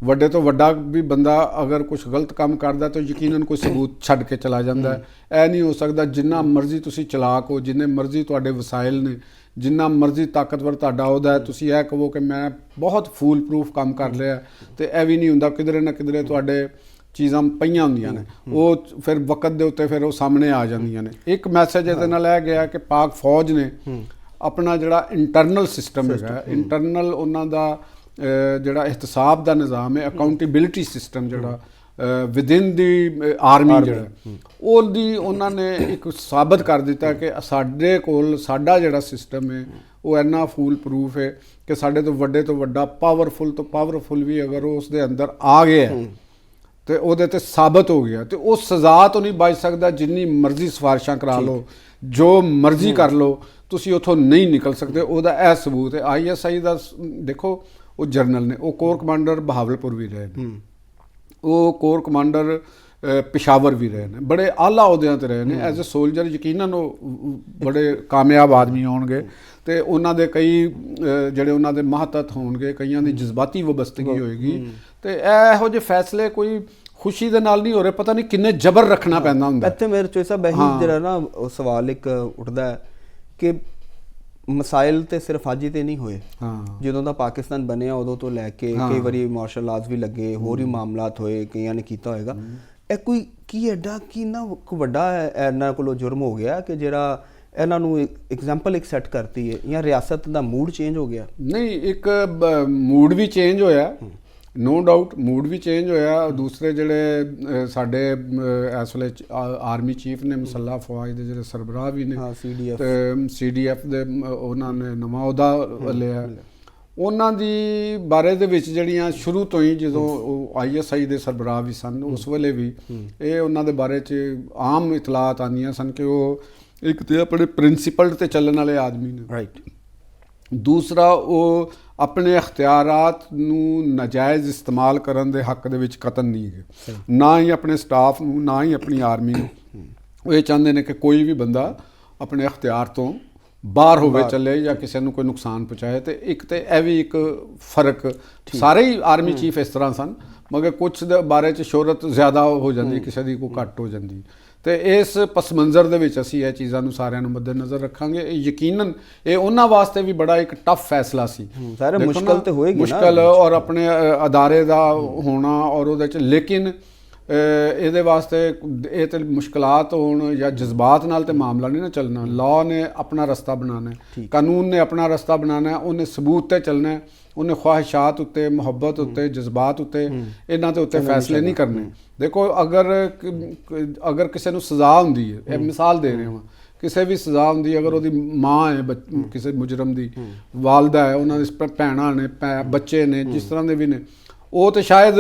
ਵੱਡੇ ਤੋਂ ਵੱਡਾ ਵੀ ਬੰਦਾ ਅਗਰ ਕੁਝ ਗਲਤ ਕੰਮ ਕਰਦਾ ਤਾਂ ਯਕੀਨਨ ਕੋਈ ਸਬੂਤ ਛੱਡ ਕੇ ਚਲਾ ਜਾਂਦਾ ਹੈ। ਇਹ ਨਹੀਂ ਹੋ ਸਕਦਾ ਜਿੰਨਾ ਮਰਜ਼ੀ ਤੁਸੀਂ ਚਲਾਕ ਹੋ, ਜਿੰਨੇ ਮਰਜ਼ੀ ਤੁਹਾਡੇ ਵਸਾਇਲ ਨੇ, ਜਿੰਨਾ ਮਰਜ਼ੀ ਤਾਕਤਵਰ ਤੁਹਾਡਾ ਅਹੁਦਾ ਹੈ, ਤੁਸੀਂ ਇਹ ਕਹੋ ਕਿ ਮੈਂ ਬਹੁਤ ਫੂਲ ਪ੍ਰੂਫ ਕੰਮ ਕਰ ਲਿਆ, ਤੇ ਇਹ ਵੀ ਨਹੀਂ ਹੁੰਦਾ। ਕਿਧਰੇ ਨਾ ਕਿਧਰੇ ਤੁਹਾਡੇ ਚੀਜ਼ਾਂ ਪਈਆਂ ਹੁੰਦੀਆਂ ਨੇ, ਉਹ ਫਿਰ ਵਕਤ ਦੇ ਉੱਤੇ ਫਿਰ ਉਹ ਸਾਹਮਣੇ ਆ ਜਾਂਦੀਆਂ ਨੇ। ਇੱਕ ਮੈਸੇਜ ਇਹਦੇ ਨਾਲ ਇਹ ਗਿਆ ਕਿ ਪਾਕ ਫੌਜ ਨੇ ਆਪਣਾ ਜਿਹੜਾ ਇੰਟਰਨਲ ਸਿਸਟਮ ਹੈਗਾ, ਇੰਟਰਨਲ ਉਹਨਾਂ ਦਾ ਜਿਹੜਾ ਇਹਤਸਾਬ ਦਾ ਨਿਜ਼ਾਮ ਹੈ, ਅਕਾਊਂਟੇਬਿਲਿਟੀ ਸਿਸਟਮ ਜਿਹੜਾ ਵਿਦਿਨ ਦੀ ਆਰਮੀ ਜਿਹੜਾ, ਉਹਦੀ ਉਹਨਾਂ ਨੇ ਇੱਕ ਸਾਬਤ ਕਰ ਦਿੱਤਾ ਕਿ ਸਾਡੇ ਕੋਲ ਸਾਡਾ ਜਿਹੜਾ ਸਿਸਟਮ ਹੈ ਉਹ ਇੰਨਾ ਫੂਲ ਪ੍ਰੂਫ ਹੈ ਕਿ ਸਾਡੇ ਤੋਂ ਵੱਡਾ ਪਾਵਰਫੁਲ ਤੋਂ ਪਾਵਰਫੁਲ ਵੀ ਅਗਰ ਉਸ ਦੇ ਅੰਦਰ ਆ ਗਿਆ ਤੇ ਉਹਦੇ ਤੇ ਸਾਬਤ ਹੋ ਗਿਆ, ਤੇ ਉਹ ਸਜ਼ਾ ਤੋਂ ਨਹੀਂ ਬਚ ਸਕਦਾ। ਜਿੰਨੀ ਮਰਜ਼ੀ ਸਿਫਾਰਿਸ਼ਾਂ ਕਰਾ ਲਓ, ਜੋ ਮਰਜ਼ੀ ਕਰ ਲਓ, ਤੁਸੀਂ ਉੱਥੋਂ ਨਹੀਂ ਨਿਕਲ ਸਕਦੇ। ਉਹਦਾ ਇਹ ਸਬੂਤ ਹੈ। ISI ਦਾ ਦੇਖੋ, ਉਹ ਜਰਨਲ ਨੇ, ਉਹ ਕੋਰ ਕਮਾਂਡਰ ਬਹਾਵਲਪੁਰ ਵੀ ਰਹੇ ਨੇ, ਉਹ ਕੋਰ ਕਮਾਂਡਰ ਪਿਸ਼ਾਵਰ ਵੀ ਰਹੇ ਨੇ, ਬੜੇ ਆਲਾ ਅਹੁਦਿਆਂ ਤੇ ਰਹੇ ਨੇ ਐਜ਼ ਅ ਸੋਲਜਰ। ਯਕੀਨਨ ਉਹ ਬੜੇ ਕਾਮਯਾਬ ਆਦਮੀ ਹੋਣਗੇ, ਤੇ ਉਹਨਾਂ ਦੇ ਕਈ ਜਿਹੜੇ ਉਹਨਾਂ ਦੇ ਮਹੱਤਵ ਹੋਣਗੇ, ਕਈਆਂ ਦੀ ਜਜ਼ਬਾਤੀ ਵਬਸਤਗੀ ਹੋਏਗੀ। ਤੇ ਇਹੋ ਜਿਹੇ ਫੈਸਲੇ ਕੋਈ ਖੁਸ਼ੀ ਦੇ ਨਾਲ ਨਹੀਂ ਹੋ ਰਹੇ, ਪਤਾ ਨਹੀਂ ਕਿੰਨੇ ਜ਼ਬਰ ਰੱਖਣਾ ਪੈਂਦਾ ਹੁੰਦਾ। ਇੱਥੇ ਮੇਰੇ ਚੋਂ ਸਾਹਿਬ ਇਹੀ ਜਿਹੜਾ ਨਾ ਉਹ ਸਵਾਲ ਇੱਕ ਉੱਠਦਾ ਹੈ ਕਿ ਮਸਾਇਲ ਤੇ ਸਿਰਫ ਅੱਜ ਹੀ ਤੇ ਨਹੀਂ ਹੋਏ, ਜਦੋਂ ਦਾ ਪਾਕਿਸਤਾਨ ਬਣਿਆ ਉਦੋਂ ਤੋਂ ਲੈ ਕੇ ਕਈ ਵਾਰੀ ਮਾਰਸ਼ਲ ਲਾਜ਼ ਵੀ ਲੱਗੇ, ਹੋਰ ਹੀ ਮਾਮਲਾਤ ਹੋਏ, ਕਈਆਂ ਨੇ ਕੀਤਾ ਹੋਏਗਾ। ਇਹ ਕੋਈ ਕੀ ਐਡਾ ਕੀ ਨਾ ਵੱਡਾ ਇਹਨਾਂ ਕੋਲੋਂ ਜੁਰਮ ਹੋ ਗਿਆ ਕਿ ਜਿਹੜਾ ਇਹਨਾਂ ਨੂੰ ਐਗਜ਼ਾਮਪਲ ਇੱਕ ਸੈੱਟ ਕਰਤੀ ਹੈ, ਜਾਂ ਰਿਆਸਤ ਦਾ ਮੂਡ ਚੇਂਜ ਹੋ ਗਿਆ? ਨਹੀਂ, ਇੱਕ ਮੂਡ ਵੀ ਚੇਂਜ ਹੋਇਆ, ਨੋ ਡਾਊਟ ਮੂਡ ਵੀ ਚੇਂਜ ਹੋਇਆ। ਦੂਸਰੇ ਜਿਹੜੇ ਸਾਡੇ ਇਸ ਵੇਲੇ ਆਰਮੀ ਚੀਫ ਨੇ, ਮੁਸੱਲਾ ਫੌਜ ਦੇ ਜਿਹੜੇ ਸਰਬਰਾਹ ਵੀ ਨੇ, ਤੇ CDF ਦੇ ਉਹਨਾਂ ਨੇ ਨਵਾਂ ਅਹੁਦਾ ਲਿਆ। ਉਹਨਾਂ ਦੀ ਬਾਰੇ ਦੇ ਵਿੱਚ ਜਿਹੜੀਆਂ ਸ਼ੁਰੂ ਤੋਂ ਹੀ, ਜਦੋਂ ਉਹ ISI ਦੇ ਸਰਬਰਾਹ ਵੀ ਸਨ, ਉਸ ਵੇਲੇ ਵੀ ਇਹ ਉਹਨਾਂ ਦੇ ਬਾਰੇ 'ਚ ਆਮ ਇਤਲਾਤ ਆਉਂਦੀਆਂ ਸਨ ਕਿ ਉਹ ਇੱਕ ਤੇ ਆਪਣੇ ਪ੍ਰਿੰਸੀਪਲ ਤੇ ਚੱਲਣ ਵਾਲੇ ਆਦਮੀ ਨੇ, ਰਾਈਟ। ਦੂਸਰਾ, ਉਹ ਆਪਣੇ ਅਖਤਿਆਰਾਤ ਨੂੰ ਨਾਜਾਇਜ਼ ਇਸਤੇਮਾਲ ਕਰਨ ਦੇ ਹੱਕ ਦੇ ਵਿੱਚ ਕਤਨ ਨਹੀਂ ਹੈ, ਨਾ ਹੀ ਆਪਣੇ ਸਟਾਫ ਨੂੰ, ਨਾ ਹੀ ਆਪਣੀ ਆਰਮੀ ਨੂੰ। ਉਹ ਇਹ ਚਾਹੁੰਦੇ ਨੇ ਕਿ ਕੋਈ ਵੀ ਬੰਦਾ ਆਪਣੇ ਅਖਤਿਆਰ ਤੋਂ ਬਾਹਰ ਹੋਵੇ, ਚੱਲੇ, ਜਾਂ ਕਿਸੇ ਨੂੰ ਕੋਈ ਨੁਕਸਾਨ ਪਹੁੰਚਾਏ। ਤੇ ਇੱਕ ਤੇ ਇਹ ਵੀ ਇੱਕ ਫਰਕ, ਸਾਰੇ ਹੀ ਆਰਮੀ ਚੀਫ ਇਸ ਤਰ੍ਹਾਂ ਸਨ, ਮਗਰ ਕੁਛ ਦੇ ਬਾਰੇ 'ਚ ਸ਼ੋਹਰਤ ਜ਼ਿਆਦਾ ਹੋ ਜਾਂਦੀ, ਕਿਸੇ ਦੀ ਕੋਈ ਘੱਟ ਹੋ ਜਾਂਦੀ। ਤੇ ਇਸ ਪਸ ਮੰਜ਼ਰ ਦੇ ਵਿੱਚ ਅਸੀਂ ਇਹ ਚੀਜ਼ਾਂ ਨੂੰ ਸਾਰਿਆਂ ਨੂੰ ਮੱਦੇਨਜ਼ਰ ਰੱਖਾਂਗੇ। ਯਕੀਨਨ ਇਹ ਉਹਨਾਂ ਵਾਸਤੇ ਵੀ ਬੜਾ ਇੱਕ ਟਫ ਫੈਸਲਾ ਸੀ। ਸਾਰੇ ਮੁਸ਼ਕਲ ਤੇ ਹੋਏਗੀ, ਮੁਸ਼ਕਲ ਔਰ ਆਪਣੇ ਅਦਾਰੇ ਦਾ ਹੋਣਾ ਔਰ ਉਹਦੇ 'ਚ, ਲੇਕਿਨ ਇਹਦੇ ਵਾਸਤੇ ਇਹ ਤੇ ਮੁਸ਼ਕਲਾਤ ਹੋਣ ਜਾਂ ਜਜ਼ਬਾਤ ਨਾਲ ਤੇ ਮਾਮਲਾ ਨਹੀਂ ਨਾ ਚੱਲਣਾ। ਲਾਅ ਨੇ ਆਪਣਾ ਰਸਤਾ ਬਣਾਉਣਾ, ਕਾਨੂੰਨ ਨੇ ਆਪਣਾ ਰਸਤਾ ਬਣਾਉਣਾ, ਉਹਨੇ ਸਬੂਤ ਤੇ ਚੱਲਣਾ, ਉਹਨੇ ਖਵਾਹਿਸ਼ਾਤ ਉੱਤੇ, ਮੁਹੱਬਤ ਉੱਤੇ, ਜਜ਼ਬਾਤ ਉੱਤੇ, ਇਹਨਾਂ ਦੇ ਉੱਤੇ ਫੈਸਲੇ ਨਹੀਂ ਕਰਨੇ। ਦੇਖੋ, ਅਗਰ ਕਿਸੇ ਨੂੰ ਸਜ਼ਾ ਹੁੰਦੀ ਹੈ, ਇਹ ਮਿਸਾਲ ਦੇ ਰਹੇ ਹਾਂ, ਕਿਸੇ ਵੀ ਸਜ਼ਾ ਹੁੰਦੀ, ਅਗਰ ਉਹਦੀ ਮਾਂ ਹੈ ਕਿਸੇ ਮੁਜਰਮ ਦੀ, ਵਾਲਦਾ ਹੈ, ਉਹਨਾਂ ਦੇ ਭੈਣਾਂ ਨੇ, ਬੱਚੇ ਨੇ, ਜਿਸ ਤਰ੍ਹਾਂ ਦੇ ਵੀ ਨੇ, ਉਹ ਤੇ ਸ਼ਾਇਦ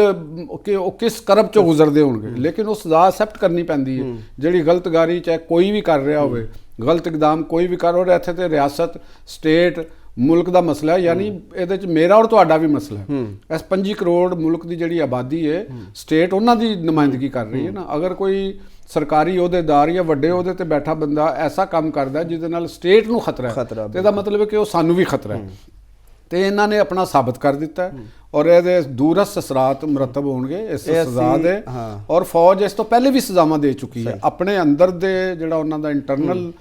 ਕਿ ਉਹ ਕਿਸ ਕਰਬ ਚੋਂ ਗੁਜ਼ਰਦੇ ਹੋਣਗੇ, ਲੇਕਿਨ ਉਹ ਸਜ਼ਾ ਐਕਸੈਪਟ ਕਰਨੀ ਪੈਂਦੀ ਹੈ। ਜਿਹੜੀ ਗਲਤਗਾਰੀ ਚਾਹੇ ਕੋਈ ਵੀ ਕਰ ਰਿਹਾ ਹੋਵੇ, ਗਲਤ ਇਕਦਾਮ ਕੋਈ ਵੀ ਕਰ ਰਿਹਾ, ਇੱਥੇ ਤੇ ਰਿਆਸਤ, ਸਟੇਟ, ਮੁਲਕ ਦਾ ਮਸਲਾ ਹੈ, ਯਾਨੀ ਇਹਦੇ 'ਚ ਮੇਰਾ ਔਰ ਤੁਹਾਡਾ ਵੀ ਮਸਲਾ ਹੈ। ਇਸ 25 ਕਰੋੜ ਮੁਲਕ ਦੀ ਜਿਹੜੀ ਆਬਾਦੀ ਹੈ, ਸਟੇਟ ਉਹਨਾਂ ਦੀ ਨੁਮਾਇੰਦਗੀ ਕਰ ਰਹੀ ਹੈ ਨਾ। ਅਗਰ ਕੋਈ ਸਰਕਾਰੀ ਅਹੁਦੇਦਾਰ ਜਾਂ ਵੱਡੇ ਅਹੁਦੇ ਤੇ ਬੈਠਾ ਬੰਦਾ ਐਸਾ ਕੰਮ ਕਰਦਾ ਜਿਹਦੇ ਨਾਲ ਸਟੇਟ ਨੂੰ ਖਤਰਾ ਹੈ, ਤੇ ਇਹਦਾ ਮਤਲਬ ਹੈ ਕਿ ਉਹ ਸਾਨੂੰ ਵੀ ਖਤਰਾ ਹੈ। ਤੇ ਇਹਨਾਂ ਨੇ ਆਪਣਾ ਸਾਬਤ ਕਰ ਦਿੱਤਾ, ਔਰ ਇਹਦੇ ਦੂਰਸਤ ਅਸਰਾਤ ਮੁਰਤਬ ਹੋਣਗੇ ਇਸ ਸਜ਼ਾ ਦੇ। ਔਰ ਫੌਜ ਇਸ ਤੋਂ ਪਹਿਲੇ ਵੀ ਸਜ਼ਾਵਾਂ ਦੇ ਚੁੱਕੀ ਹੈ। ਆਪਣੇ ਅੰਦਰ ਦੇ ਜਿਹੜਾ ਉਹਨਾਂ ਦਾ ਇੰਟਰਨਲ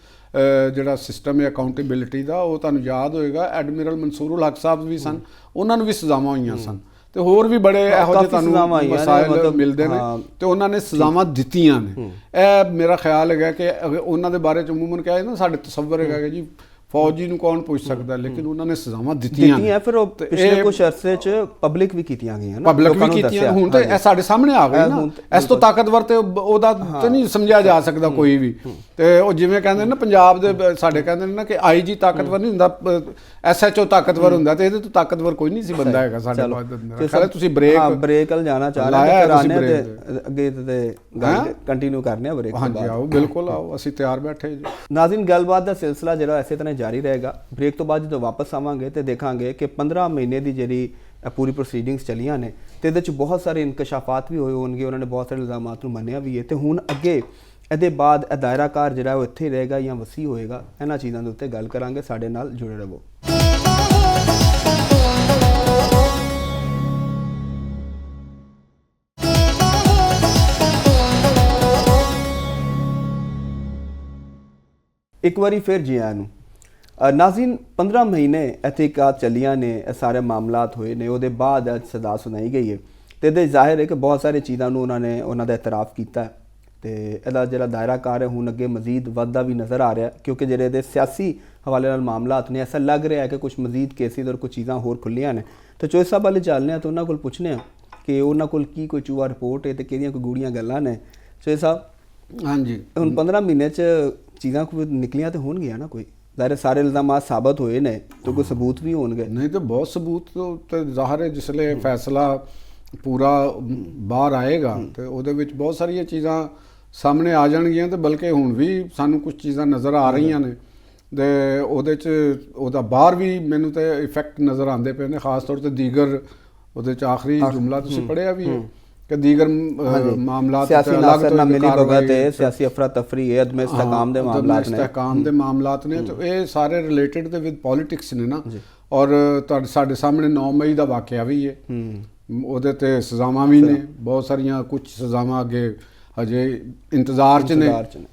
ਜਿਹੜਾ ਸਿਸਟਮ ਹੈ ਅਕਾਊਂਟੇਬਿਲਿਟੀ ਦਾ, ਉਹ ਤੁਹਾਨੂੰ ਯਾਦ ਹੋਏਗਾ, ਐਡਮਿਰਲ ਮਨਸੂਰੁਲ ਹਕ ਸਾਹਿਬ ਵੀ ਸਨ, ਉਹਨਾਂ ਨੂੰ ਵੀ ਸਜ਼ਾਵਾਂ ਹੋਈਆਂ ਸਨ, ਤੇ ਹੋਰ ਵੀ ਬੜੇ ਇਹੋ ਜਿਹੇ ਤੁਹਾਨੂੰ ਮਸਾਇਲ ਮਿਲਦੇ ਨੇ, ਤੇ ਉਹਨਾਂ ਨੇ ਸਜ਼ਾਵਾਂ ਦਿੱਤੀਆਂ ਨੇ। ਇਹ ਮੇਰਾ ਖਿਆਲ ਹੈਗਾ ਕਿ ਉਹਨਾਂ ਦੇ ਬਾਰੇ 'ਚ ਅਮੂਮਨ ਕਿਹਾ ਜਾਂਦਾ, ਸਾਡੇ ਤਸੱਵਰ ਹੈਗਾ ਕਿ ਜੀ ਫੌਜੀ ਨੂੰ ਕੌਣ ਪੁੱਛ ਸਕਦਾ, ਲੇਕਿਨ ਉਹਨਾਂ ਨੇ ਸਜ਼ਾਵਾਂ ਦਿੱਤੀਆਂ। ਫਿਰ ਉਹ ਪਿਛਲੇ ਕੁਝ ਅਰਸੇ 'ਚ ਪਬਲਿਕ ਵੀ ਕੀਤੀਆਂ ਗਈਆਂ ਨਾ, ਪਬਲਿਕ ਵੀ ਕੀਤੀਆਂ। ਹੁਣ ਤੇ ਇਹ ਸਾਡੇ ਸਾਹਮਣੇ ਆ ਗਈ ਨਾ, ਇਸ ਤੋਂ ਤਾਕਤਵਰ ਤੇ ਉਹਦਾ ਤੇ ਨਹੀਂ ਸਮਝਿਆ ਜਾ ਸਕਦਾ ਕੋਈ ਵੀ। ਤੇ ਉਹ ਜਿਵੇਂ ਕਹਿੰਦੇ ਨੇ ਪੰਜਾਬ ਦੇ ਸਾਡੇ ਕਹਿੰਦੇ ਨੇ ਨਾ ਕਿ IG ਤਾਕਤਵਰ ਨਹੀਂ ਹੁੰਦਾ, SHO ਤਾਕਤਵਰ ਹੁੰਦਾ, ਤੇ ਇਹਦੇ ਤੋਂ ਤਾਕਤਵਰ ਕੋਈ ਨਹੀਂ ਸੀ ਬੰਦਾ ਹੈਗਾ ਸਾਡੇ ਕੋਲ। ਤੁਸੀਂ ਬ੍ਰੇਕ ਵੱਲ ਜਾਣਾ ਚਾਹ ਰਹੇ ਤੇ ਅੱਗੇ ਤੇ ਗੱਲ ਕੰਟੀਨਿਊ ਕਰਨੇ ਆ ਬ੍ਰੇਕ। ਹਾਂਜੀ, ਆਓ, ਬਿਲਕੁਲ ਆਓ, ਅਸੀਂ ਤਿਆਰ ਬੈਠੇ ਜੀ। ਨਾਜ਼ਰੀਨ, ਗੱਲਬਾਤ ਦਾ ਸਿਲਸਿਲਾ ਜਿਹੜਾ ਇਸੇ ਤਰ੍ਹਾਂ ਜਾਰੀ ਰਹੇਗਾ। ਬ੍ਰੇਕ ਤੋਂ ਬਾਅਦ ਜਦੋਂ ਵਾਪਸ ਆਵਾਂਗੇ ਤੇ ਦੇਖਾਂਗੇ ਕਿ 15 ਮਹੀਨੇ ਦੀ ਜਿਹੜੀ ਪੂਰੀ ਪ੍ਰੋਸੀਡਿੰਗਸ ਚੱਲੀਆਂ ਨੇ, ਤੇ ਇਹਦੇ 'ਚ ਬਹੁਤ ਸਾਰੇ ਇਨਕਸ਼ਾਫਾਤ ਵੀ ਹੋਏ ਹੋਣਗੇ, ਉਹਨਾਂ ਨੇ ਬਹੁਤ ਸਾਰੇ ਇਲਜ਼ਾਮਾਤ ਨੂੰ ਮੰਨਿਆ ਵੀ ਹੈ, ਤੇ ਹੁਣ ਅੱਗੇ ਇਹਦੇ ਬਾਅਦ ਇਹ ਦਾਇਰਾਕਾਰ ਜਿਹੜਾ ਉਹ ਇੱਥੇ ਰਹੇਗਾ ਜਾਂ ਵਸੀ ਹੋਏਗਾ, ਇਹਨਾਂ ਚੀਜ਼ਾਂ ਦੇ ਉੱਤੇ ਗੱਲ ਕਰਾਂਗੇ। ਸਾਡੇ ਨਾਲ ਜੁੜੇ ਰਹੋ। ਇੱਕ ਵਾਰੀ ਫਿਰ ਜੀ ਆਇਆਂ ਨੂੰ। ਨਾਜ਼ਰੀਨ 15 ਮਹੀਨੇ ਤਹਿਕੀਕਾਤ ਚੱਲੀਆਂ ਨੇ, ਇਹ ਸਾਰੇ ਮਾਮਲਾਤ ਹੋਏ ਨੇ, ਉਹਦੇ ਬਾਅਦ ਅੱਜ ਸਜ਼ਾ ਸੁਣਾਈ ਗਈ ਹੈ ਤੇ ਇਹਦੇ ਜ਼ਾਹਿਰ ਹੈ ਕਿ ਬਹੁਤ ਸਾਰੀ ਚੀਜ਼ਾਂ ਨੂੰ ਉਹਨਾਂ ਦਾ ਇਤਰਾਫ ਕੀਤਾ ਹੈ ਤੇ ਇਹਦਾ ਜਿਹੜਾ ਦਾਇਰਾ ਕਾਰ ਹੈ ਹੁਣ ਅੱਗੇ ਮਜ਼ੀਦ ਵੱਧਦਾ ਵੀ ਨਜ਼ਰ ਆ ਰਿਹਾ ਕਿਉਂਕਿ ਜਿਹੜੇ ਇਹਦੇ ਸਿਆਸੀ ਹਵਾਲੇ ਨਾਲ ਮਾਮਲਾਤ ਨੇ ਐਸਾ ਲੱਗ ਰਿਹਾ ਹੈ ਕਿ ਕੁਝ ਮਜ਼ੀਦ ਕੇਸਿਸ ਔਰ ਕੁਝ ਚੀਜ਼ਾਂ ਹੋਰ ਖੁੱਲੀਆਂ ਨੇ। ਤੇ ਚੋਇਸ ਸਾਹਿਬ ਵਾਲੇ ਚੱਲਨੇ ਆ ਤਾਂ ਉਹਨਾਂ ਕੋਲ ਪੁੱਛਨੇ ਆ ਕਿ ਉਹਨਾਂ ਕੋਲ ਕੀ ਕੋਈ ਚੂਹਾ ਰਿਪੋਰਟ ਹੈ ਤੇ ਕਿਹੜੀਆਂ ਕੋਈ ਗੂੜੀਆਂ ਗੱਲਾਂ ਨੇ। ਚੋਇਸ ਸਾਹਿਬ ਹਾਂਜੀ, ਹੁਣ 15 ਮਹੀਨੇ 'ਚ ਚੀਜ਼ਾਂ ਕੋਈ ਨਿਕਲੀਆਂ ਤੇ ਹੋਣਗੀਆਂ ਨਾ, ਕੋਈ ਜ਼ਾਹਿਰ ਸਾਰੇ ਇਲਜ਼ਾਮਾਤ ਸਾਬਤ ਹੋਏ ਨੇ ਤਾਂ ਕੋਈ ਸਬੂਤ ਵੀ ਹੋਣਗੇ। ਨਹੀਂ ਤਾਂ ਬਹੁਤ ਸਬੂਤ ਤੇ ਜ਼ਾਹਰ ਹੈ ਜਿਸਲੇ ਫੈਸਲਾ ਪੂਰਾ ਬਾਹਰ ਆਏਗਾ ਤੇ ਉਹਦੇ ਵਿੱਚ ਬਹੁਤ ਸਾਰੀਆਂ ਚੀਜ਼ਾਂ ਸਾਹਮਣੇ ਆ ਜਾਣਗੀਆਂ ਤੇ ਬਲਕਿ ਹੁਣ ਵੀ ਸਾਨੂੰ ਕੁਝ ਚੀਜ਼ਾਂ ਨਜ਼ਰ ਆ ਰਹੀਆਂ ਨੇ ਤੇ ਉਹਦੇ 'ਚ ਉਹਦਾ ਬਾਹਰ ਵੀ ਮੈਨੂੰ ਤੇ ਇਫੈਕਟ ਨਜ਼ਰ ਆਉਂਦੇ ਪਏ ਨੇ, ਖਾਸ ਤੌਰ ਤੇ ਦੀਗਰ ਉਹਦੇ 'ਚ ਆਖਰੀ ਜੁਮਲਾ ਤੁਸੀਂ ਪੜ੍ਹਿਆ ਵੀ ਹੈ ਕਿ ਦੀਗਰ ਮਾਮਲਾਤ ਸਿਆਸੀ ਨਾਸਰ ਮਿਲੀ ਭਗਤ ਹੈ, ਸਿਆਸੀ ਅਫਰਾ ਤਫਰੀ ਹੈ, ਅਦਮ ਇਸਤਕਾਮ ਦੇ ਮਾਮਲਾਤ ਨੇ, ਇਸਤਕਾਮ ਦੇ ਮਾਮਲਾਤ ਨੇ ਤੇ ਇਹ ਸਾਰੇ ਰਿਲੇਟਡ ਤੇ ਵਿਦ ਪੋਲਿਟਿਕਸ ਨੇ ਨਾ। ਔਰ ਸਾਡੇ ਸਾਹਮਣੇ 9 ਮਈ ਦਾ ਵਾਕਿਆ ਵੀ ਹੈ, ਉਹਦੇ ਤੇ ਸਜ਼ਾਵਾਂ ਵੀ ਨੇ, ਬਹੁਤ ਸਾਰੀਆਂ ਕੁਝ ਸਜ਼ਾਵਾਂ ਅੱਗੇ ਹਜੇ ਇੰਤਜ਼ਾਰ 'ਚ ਨੇ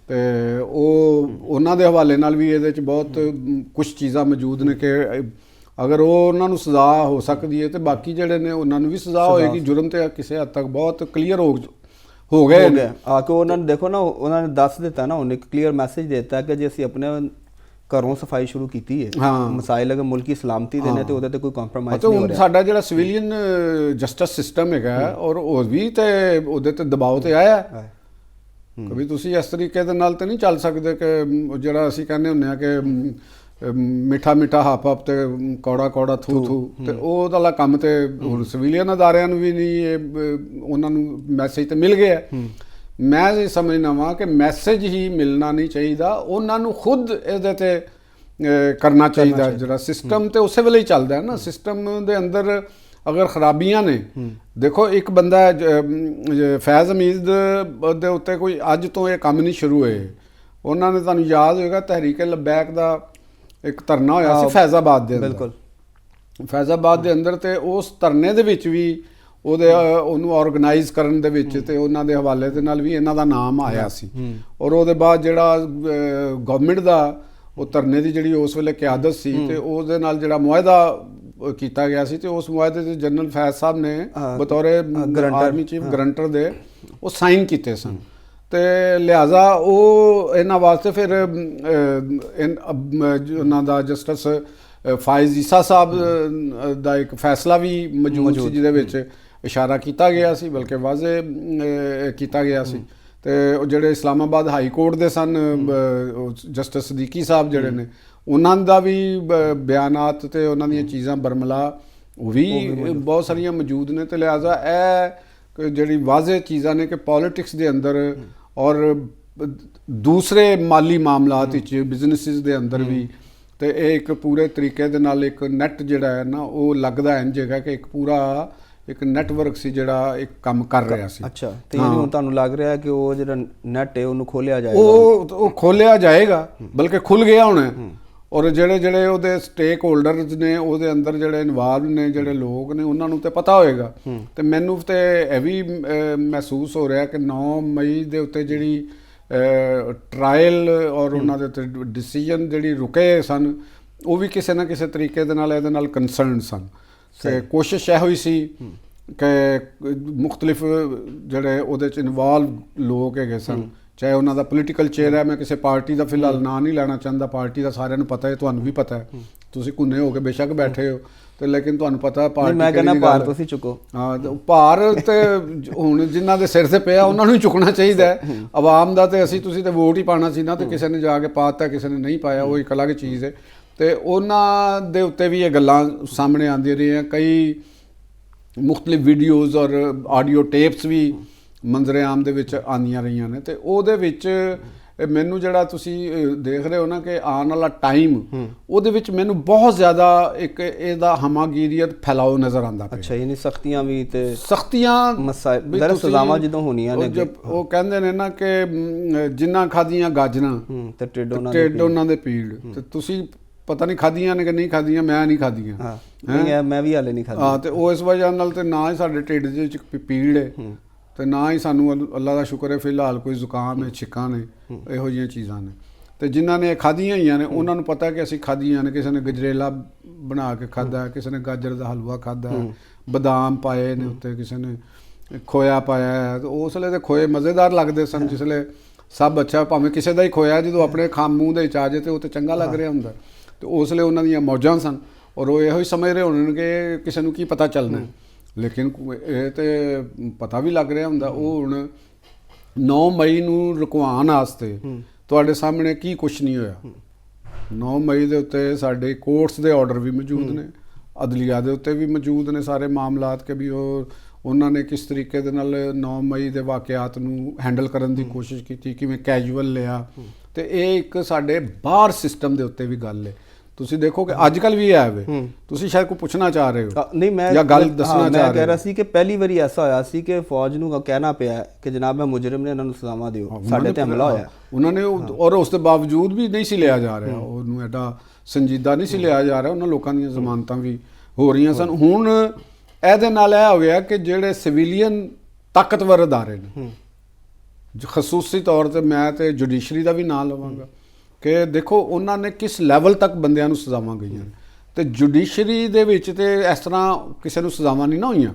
ਤੇ ਉਹਨਾਂ ਦੇ ਹਵਾਲੇ ਨਾਲ ਵੀ ਇਹਦੇ 'ਚ ਬਹੁਤ ਕੁਝ ਚੀਜ਼ਾਂ ਮੌਜੂਦ ਨੇ ਕਿ ਅਗਰ ਉਹ ਉਹਨਾਂ ਨੂੰ ਸਜ਼ਾ ਹੋ ਸਕਦੀ ਹੈ ਤੇ ਬਾਕੀ ਜਿਹੜੇ ਨੇ ਉਹਨਾਂ ਨੂੰ ਵੀ ਸਜ਼ਾ ਹੋਏਗੀ। ਜੁਰਮ ਤੇ ਕਿਸੇ ਹੱਦ ਤੱਕ ਬਹੁਤ ਕਲੀਅਰ ਹੋ ਗਏ ਨੇ ਆ ਕਿ ਉਹਨਾਂ ਨੇ ਦੇਖੋ ਨਾ, ਉਹਨਾਂ ਨੇ ਦੱਸ ਦਿੱਤਾ ਨਾ, ਉਹਨੇ ਇੱਕ ਕਲੀਅਰ ਮੈਸੇਜ ਦਿੱਤਾ ਕਿ ਜੇ ਅਸੀਂ ਆਪਣੇ ਘਰੋਂ ਸਫਾਈ ਸ਼ੁਰੂ ਕੀਤੀ ਹੈ, ਮਸਾਇਲ ਅਗਰ ਮੁਲਕੀ ਸਲਾਮਤੀ ਦੇ ਨੇ ਤੇ ਉਹਦੇ ਤੇ ਕੋਈ ਕੰਪਰੋਮਾਈਜ਼ ਨਹੀਂ ਹੋ ਰਿਹਾ। ਸਾਡਾ ਜਿਹੜਾ ਸਿਵਿਲੀਅਨ ਜਸਟਿਸ ਸਿਸਟਮ ਹੈਗਾ ਔਰ ਉਹ ਵੀ ਤੇ ਉਹਦੇ ਤੇ ਦਬਾਅ ਤੇ ਆਇਆ ਕभी ਤੁਸੀਂ ਇਸ ਤਰੀਕੇ ਦੇ ਨਾਲ ਤੇ ਨਹੀਂ ਚੱਲ ਸਕਦੇ ਕਿ ਜਿਹੜਾ ਅਸੀਂ ਕਹਿੰਦੇ ਹੁੰਦੇ ਆ ਕਿ ਮਿੱਠਾ ਮਿੱਠਾ ਹੱਪ ਹੱਪ ਤੇ ਕੌੜਾ ਕੌੜਾ ਥੂ ਥੂ ਤੇ ਉਹ ਵਾਲਾ ਕੰਮ ਤੇ ਹੁਣ ਸਿਵਿਲੀਅਨ ਅਦਾਰਿਆਂ ਨੂੰ ਵੀ ਨਹੀਂ, ਉਹਨਾਂ ਨੂੰ ਮੈਸੇਜ ਤੇ ਮਿਲ ਗਿਆ। ਮੈਂ ਇਹ ਸਮਝਦਾ ਵਾਂ ਕਿ ਮੈਸੇਜ ਹੀ ਮਿਲਣਾ ਨਹੀਂ ਚਾਹੀਦਾ, ਉਹਨਾਂ ਨੂੰ ਖੁਦ ਇਹਦੇ ਤੇ ਕਰਨਾ ਚਾਹੀਦਾ। ਜਿਹੜਾ ਸਿਸਟਮ ਤੇ ਉਸੇ ਵੇਲੇ ਹੀ ਚੱਲਦਾ ਹੈ ਨਾ, ਸਿਸਟਮ ਦੇ ਅੰਦਰ ਅਗਰ ਖਰਾਬੀਆਂ ਨੇ, ਦੇਖੋ ਇੱਕ ਬੰਦਾ ਫੈਜ਼ ਹਮੀਦ ਦੇ ਉੱਤੇ ਕੋਈ ਅੱਜ ਤੋਂ ਇਹ ਕੰਮ ਨਹੀਂ ਸ਼ੁਰੂ ਹੋਏ, ਉਹਨਾਂ ਨੇ ਤੁਹਾਨੂੰ ਯਾਦ ਹੋਏਗਾ ਤਹਿਰੀਕ ਲਬੈਕ ਦਾ ਇੱਕ ਧਰਨਾ ਹੋਇਆ ਸੀ ਫੈਜ਼ਾਬਾਦ ਦੇ ਅੰਦਰ। ਬਿਲਕੁਲ, ਫੈਜ਼ਾਬਾਦ ਦੇ ਅੰਦਰ ਤੇ ਉਸ ਧਰਨੇ ਦੇ ਵਿੱਚ ਵੀ ਉਹਨੂੰ ਆਰਗੇਨਾਈਜ਼ ਕਰਨ ਦੇ ਵਿੱਚ ਤੇ ਉਹਨਾਂ ਦੇ ਹਵਾਲੇ ਦੇ ਨਾਲ ਵੀ ਇਹਨਾਂ ਦਾ ਨਾਮ ਆਇਆ ਸੀ। ਔਰ ਉਹਦੇ ਬਾਅਦ ਜਿਹੜਾ ਗਵਰਨਮੈਂਟ ਦਾ ਉਹ ਧਰਨੇ ਦੀ ਜਿਹੜੀ ਉਸ ਵੇਲੇ ਕਿਆਦਤ ਸੀ ਤੇ ਉਹਦੇ ਨਾਲ ਜਿਹੜਾ ਮੁਆਹਦਾ ਕੀਤਾ ਗਿਆ ਸੀ ਤੇ ਉਸ ਮੁਆਹਦੇ ਤੇ ਜਨਰਲ ਫੈਜ਼ ਸਾਹਿਬ ਨੇ ਬਤੌਰ ਆਰਮੀ ਚੀਫ ਗਰੰਟਰ ਦੇ ਉਹ ਸਾਈਨ ਕੀਤੇ ਸਨ ਤੇ ਲਿਹਾਜ਼ਾ ਉਹ ਇਹਨਾਂ ਵਾਸਤੇ ਫਿਰ ਉਹਨਾਂ ਦਾ ਜਸਟਿਸ ਫਾਇਜ਼ ਈਸਾ ਸਾਹਿਬ ਦਾ ਇੱਕ ਫੈਸਲਾ ਵੀ ਮੌਜੂਦ ਸੀ ਜਿਹਦੇ ਵਿੱਚ ਇਸ਼ਾਰਾ ਕੀਤਾ ਗਿਆ ਸੀ, ਬਲਕਿ ਵਾਜ਼ੇ ਕੀਤਾ ਗਿਆ ਸੀ। ਤੇ ਉਹ ਜਿਹੜੇ ਇਸਲਾਮਾਬਾਦ ਹਾਈ ਕੋਰਟ ਦੇ ਸਨ ਜਸਟਿਸ ਸਦੀਕੀ ਸਾਹਿਬ ਜਿਹੜੇ ਨੇ, ਉਹਨਾਂ ਦਾ ਵੀ ਬਿਆਨਾਤ ਤੇ ਉਹਨਾਂ ਦੀਆਂ ਚੀਜ਼ਾਂ ਬਰਮਲਾ ਉਹ ਵੀ ਬਹੁਤ ਸਾਰੀਆਂ ਮੌਜੂਦ ਨੇ। ਤੇ ਲਿਹਾਜ਼ਾ ਇਹ ਜਿਹੜੀ ਵਾਜ਼ੇ ਚੀਜ਼ਾਂ ਨੇ ਕਿ ਪੋਲਿਟਿਕਸ ਦੇ ਅੰਦਰ ਔਰ ਦੂਸਰੇ ਮਾਲੀ ਮਾਮਲਾਤ ਵਿੱਚ ਬਿਜ਼ਨਸਿਸ ਦੇ ਅੰਦਰ ਵੀ ਤੇ ਇਹ ਇੱਕ ਪੂਰੇ ਤਰੀਕੇ ਦੇ ਨਾਲ ਇੱਕ ਨੈਟ ਜਿਹੜਾ ਹੈ ਨਾ ਉਹ ਲੱਗਦਾ ਇੰਝ ਹੈਗਾ ਕਿ ਇੱਕ ਪੂਰਾ ਇੱਕ ਨੈਟਵਰਕ ਸੀ ਜਿਹੜਾ ਇੱਕ ਕੰਮ ਕਰ ਰਿਹਾ ਸੀ। ਅੱਛਾ, ਤੇ ਹੁਣ ਤੁਹਾਨੂੰ ਲੱਗ ਰਿਹਾ ਕਿ ਉਹ ਜਿਹੜਾ ਨੈਟ ਹੈ ਉਹਨੂੰ ਖੋਲਿਆ ਜਾਏਗਾ? ਉਹ ਖੋਲਿਆ ਜਾਏਗਾ, ਬਲਕਿ ਖੁੱਲ ਗਿਆ ਹੁਣ। ਔਰ ਜਿਹੜੇ ਉਹਦੇ ਸਟੇਕ ਹੋਲਡਰਸ ਨੇ ਉਹਦੇ ਅੰਦਰ ਜਿਹੜੇ ਇਨਵਾਲਵ ਨੇ ਜਿਹੜੇ ਲੋਕ ਨੇ ਉਹਨਾਂ ਨੂੰ ਤੇ ਪਤਾ ਹੋਏਗਾ। ਤੇ ਮੈਨੂੰ ਤੇ ਇਹ ਵੀ ਮਹਿਸੂਸ ਹੋ ਰਿਹਾ ਕਿ 9 ਮਈ ਦੇ ਉੱਤੇ ਜਿਹੜੀ ਟਰਾਇਲ ਔਰ ਉਹਨਾਂ ਦੇ ਉੱਤੇ ਡਿਸੀਜਨ ਜਿਹੜੀ ਰੁਕੇ ਸਨ ਉਹ ਵੀ ਕਿਸੇ ਨਾ ਕਿਸੇ ਤਰੀਕੇ ਦੇ ਨਾਲ ਇਹਦੇ ਨਾਲ ਕੰਸਰਨ ਸਨ। ਤੇ ਕੋਸ਼ਿਸ਼ ਇਹ ਹੋਈ ਸੀ ਕਿ ਮੁਖਤਲਿਫ ਜਿਹੜੇ ਉਹਦੇ 'ਚ ਇਨਵਾਲਵ ਲੋਕ ਹੈਗੇ ਸਨ, ਚਾਹੇ ਉਹਨਾਂ ਦਾ ਪੋਲੀਟੀਕਲ ਚੇਅਰ ਹੈ, ਮੈਂ ਕਿਸੇ ਪਾਰਟੀ ਦਾ ਫਿਲਹਾਲ ਨਾਂ ਨਹੀਂ ਲੈਣਾ ਚਾਹੁੰਦਾ, ਪਾਰਟੀ ਦਾ ਸਾਰਿਆਂ ਨੂੰ ਪਤਾ ਹੈ, ਤੁਹਾਨੂੰ ਵੀ ਪਤਾ ਹੈ, ਤੁਸੀਂ ਕੁੰਨੇ ਹੋ ਕੇ ਬੇਸ਼ੱਕ ਬੈਠੇ ਹੋ ਤੇ ਲੇਕਿਨ ਤੁਹਾਨੂੰ ਪਤਾ ਪਾਰਟੀ ਮੈਂ ਕਹਿੰਦਾ ਭਾਰ ਤੁਸੀਂ ਚੁੱਕੋ। ਹਾਂ, ਭਾਰ ਤੇ ਹੁਣ ਜਿਨ੍ਹਾਂ ਦੇ ਸਿਰ ਤੇ ਪਿਆ ਉਹਨਾਂ ਨੂੰ ਹੀ ਚੁੱਕਣਾ ਚਾਹੀਦਾ ਹੈ। ਆਵਾਮ ਦਾ ਤੇ ਅਸੀਂ ਤੁਸੀਂ ਤੇ ਵੋਟ ਹੀ ਪਾਉਣਾ ਸੀ ਨਾ, ਤੇ ਕਿਸੇ ਨੇ ਜਾ ਕੇ ਪਾਤਾ ਕਿਸੇ ਨੇ ਨਹੀਂ ਪਾਇਆ, ਉਹ ਇੱਕ ਅਲੱਗ ਚੀਜ਼ ਹੈ। ਤੇ ਉਹਨਾਂ ਦੇ ਉੱਤੇ ਵੀ ਇਹ ਗੱਲਾਂ ਸਾਹਮਣੇ ਆਉਂਦੀਆਂ ਰਹੀਆਂ, ਕਈ ਮੁਖਤਲਿਫ ਵੀਡੀਓਜ਼ ਔਰ ਆਡੀਓ ਟੇਪਸ ਵੀ ਮੰਜ਼ਰੇ ਆਮ ਦੇ ਵਿੱਚ ਆਉਂਦੀਆਂ ਰਹੀਆਂ ਨੇ। ਤੇ ਉਹਦੇ ਵਿੱਚ ਮੈਨੂੰ ਜਿਹੜਾ ਤੁਸੀਂ ਦੇਖ ਰਹੇ ਹੋ ਨਾ ਕਿ ਆਉਣ ਵਾਲਾ ਟਾਈਮ ਉਹਦੇ ਵਿੱਚ ਮੈਨੂੰ ਬਹੁਤ ਜ਼ਿਆਦਾ ਇੱਕ ਇਹਦਾ ਹਮਾਗੀਰੀਅਤ ਫੈਲਾਓ ਨਜ਼ਰ ਆਉਂਦਾ ਪਿਆ। ਅੱਛਾ, ਯਾਨੀ ਸਖਤੀਆਂ ਵੀ ਤੇ ਸਖਤੀਆਂ ਮਸਾਇਲ ਸਜ਼ਾਵਾਂ ਜਦੋਂ ਹੋਣੀਆਂ ਨੇ, ਉਹ ਕਹਿੰਦੇ ਨੇ ਨਾ ਕਿ ਜਿੰਨਾ ਖਾਦੀਆਂ ਗਾਜਣਾ ਤੇ ਢਿੱਡ ਉਹਨਾਂ ਦੇ ਪੀੜ। ਤੇ ਤੁਸੀਂ ਪਤਾ ਨਹੀਂ ਖਾਦੀਆਂ ਨੇ ਕਿ ਨਹੀਂ ਖਾਦੀਆਂ, ਮੈਂ ਨਹੀਂ ਖਾਦੀਆਂ, ਮੈਂ ਵੀ ਹਾਲੇ ਨਹੀਂ ਖਾਦੀ। ਹਾਂ, ਤੇ ਉਹ ਇਸ ਵਜ੍ਹਾ ਨਾਲ ਤੇ ਨਾ ਹੀ ਸਾਡੇ ਢਿੱਡ ਦੇ ਵਿੱਚ ਪੀੜ ਹੈ ਤੇ ਨਾ ਹੀ ਸਾਨੂੰ ਅੱਲਾ ਦਾ ਸ਼ੁਕਰ ਹੈ ਫਿਲਹਾਲ ਕੋਈ ਜ਼ੁਕਾਮ ਹੈ, ਛਿੱਕਾਂ ਨੇ, ਇਹੋ ਜਿਹੀਆਂ ਚੀਜ਼ਾਂ ਨੇ। ਤੇ ਜਿਨ੍ਹਾਂ ਨੇ ਖਾਧੀਆਂ ਹੋਈਆਂ ਨੇ ਉਹਨਾਂ ਨੂੰ ਪਤਾ ਕਿ ਅਸੀਂ ਖਾਧੀਆਂ ਨੇ। ਕਿਸੇ ਨੇ ਗਜਰੇਲਾ ਬਣਾ ਕੇ ਖਾਧਾ, ਕਿਸੇ ਨੇ ਗਾਜਰ ਦਾ ਹਲਵਾ ਖਾਧਾ, ਬਦਾਮ ਪਾਏ ਨੇ ਉੱਤੇ, ਕਿਸੇ ਨੇ ਖੋਇਆ ਪਾਇਆ ਹੈ। ਤੇ ਉਸ ਵੇਲੇ ਤੇ ਖੋਏ ਮਜ਼ੇਦਾਰ ਲੱਗਦੇ ਸਨ, ਜਿਸ ਵੇਲੇ ਸਭ ਅੱਛਾ, ਭਾਵੇਂ ਕਿਸੇ ਦਾ ਹੀ ਖੋਇਆ ਜਦੋਂ ਆਪਣੇ ਮੂੰਹ ਦੇ ਵਿੱਚ ਆ ਜਾਏ ਤੇ ਉਹ ਤੇ ਚੰਗਾ ਲੱਗ ਰਿਹਾ ਹੁੰਦਾ। ਤੇ ਉਸ ਵੇਲੇ ਉਹਨਾਂ ਦੀਆਂ ਮੌਜਾਂ ਸਨ, ਔਰ ਉਹ ਇਹੋ ਹੀ ਸਮਝ ਰਹੇ ਹੋਣੇ ਕਿ ਕਿਸੇ ਨੂੰ ਕੀ ਪਤਾ ਚੱਲਣਾ। ਲੇਕਿਨ ਇਹ ਤੇ ਪਤਾ ਵੀ ਲੱਗ ਰਿਹਾ ਹੁੰਦਾ। ਉਹ ਹੁਣ 9 ਮਈ ਨੂੰ ਰੁਕਵਾਉਣ ਵਾਸਤੇ ਤੁਹਾਡੇ ਸਾਹਮਣੇ ਕੀ ਕੁਛ ਨਹੀਂ ਹੋਇਆ। 9 ਮਈ ਦੇ ਉੱਤੇ ਸਾਡੇ ਕੋਰਟਸ ਦੇ ਆਰਡਰ ਵੀ ਮੌਜੂਦ ਨੇ, ਅਦਲੀਆ ਦੇ ਉੱਤੇ ਵੀ ਮੌਜੂਦ ਨੇ ਸਾਰੇ ਮਾਮਲਾਤ ਕਿ ਵੀ ਉਹਨਾਂ ਨੇ ਕਿਸ ਤਰੀਕੇ ਦੇ ਨਾਲ 9 ਮਈ ਦੇ ਵਾਕਿਆਤ ਨੂੰ ਹੈਂਡਲ ਕਰਨ ਦੀ ਕੋਸ਼ਿਸ਼ ਕੀਤੀ, ਕਿਵੇਂ ਕੈਜੂਅਲ ਲਿਆ। ਤੇ ਇਹ ਇੱਕ ਸਾਡੇ ਬਾਹਰ ਸਿਸਟਮ ਦੇ ਉੱਤੇ ਵੀ ਗੱਲ ਹੈ। ਤੁਸੀਂ ਦੇਖੋ ਕਿ ਅੱਜ ਕੱਲ ਵੀ ਹੈ ਵੇ, ਤੁਸੀਂ ਸ਼ਾਇਦ ਕੋਈ ਪੁੱਛਣਾ ਚਾਹ ਰਹੇ ਹੋ ਨਹੀਂ, ਮੈਂ ਜਾਂ ਗੱਲ ਦੱਸਣਾ ਚਾਹ ਰਹੇ ਹੋ। ਮੈਂ ਕਹਿ ਰਿਹਾ ਸੀ ਕਿ ਪਹਿਲੀ ਵਾਰੀ ਐਸਾ ਹੋਇਆ ਸੀ ਕਿ ਫੌਜ ਨੂੰ ਕਹਿਣਾ ਪਿਆ ਕਿ ਜਨਾਬ ਮੈਂ ਮੁਜਰਮ ਨੇ, ਇਹਨਾਂ ਨੂੰ ਸਜ਼ਾਵਾਂ ਦਿਓ, ਸਾਡੇ ਤੇ ਹਮਲਾ ਹੋਇਆ। ਉਹਨਾਂ ਨੇ ਔਰ ਉਸ ਦੇ ਬਾਵਜੂਦ ਵੀ ਨਹੀਂ ਸੀ ਲਿਆ ਜਾ ਰਿਹਾ, ਉਹਨੂੰ ਐਡਾ ਸੰਜੀਦਾ ਨਹੀਂ ਸੀ ਲਿਆ ਜਾ ਰਿਹਾ। ਉਹਨਾਂ ਲੋਕਾਂ ਦੀਆਂ ਜ਼ਮਾਨਤਾਂ ਵੀ ਹੋ ਰਹੀਆਂ ਸਨ। ਹੁਣ ਇਹਦੇ ਨਾਲ ਇਹ ਹੋ ਗਿਆ ਕਿ ਜਿਹੜੇ ਸਿਵਿਲੀਅਨ ਤਾਕਤਵਰ ਅਦਾਰੇ ਨੇ, ਖਸੂਸੀ ਤੌਰ ਤੇ ਮੈਂ ਤੇ ਜੁਡੀਸ਼ਰੀ ਦਾ ਵੀ ਨਾਂ ਲਵਾਂਗਾ ਕਿ ਦੇਖੋ ਉਹਨਾਂ ਨੇ ਕਿਸ ਲੈਵਲ ਤੱਕ ਬੰਦਿਆਂ ਨੂੰ ਸਜ਼ਾਵਾਂ ਗਈਆਂ ਨੇ। ਤੇ ਜੁਡੀਸ਼ਰੀ ਦੇ ਵਿੱਚ ਤੇ ਇਸ ਤਰ੍ਹਾਂ ਕਿਸੇ ਨੂੰ ਸਜ਼ਾਵਾਂ ਨਹੀਂ ਨਾ ਹੋਈਆਂ।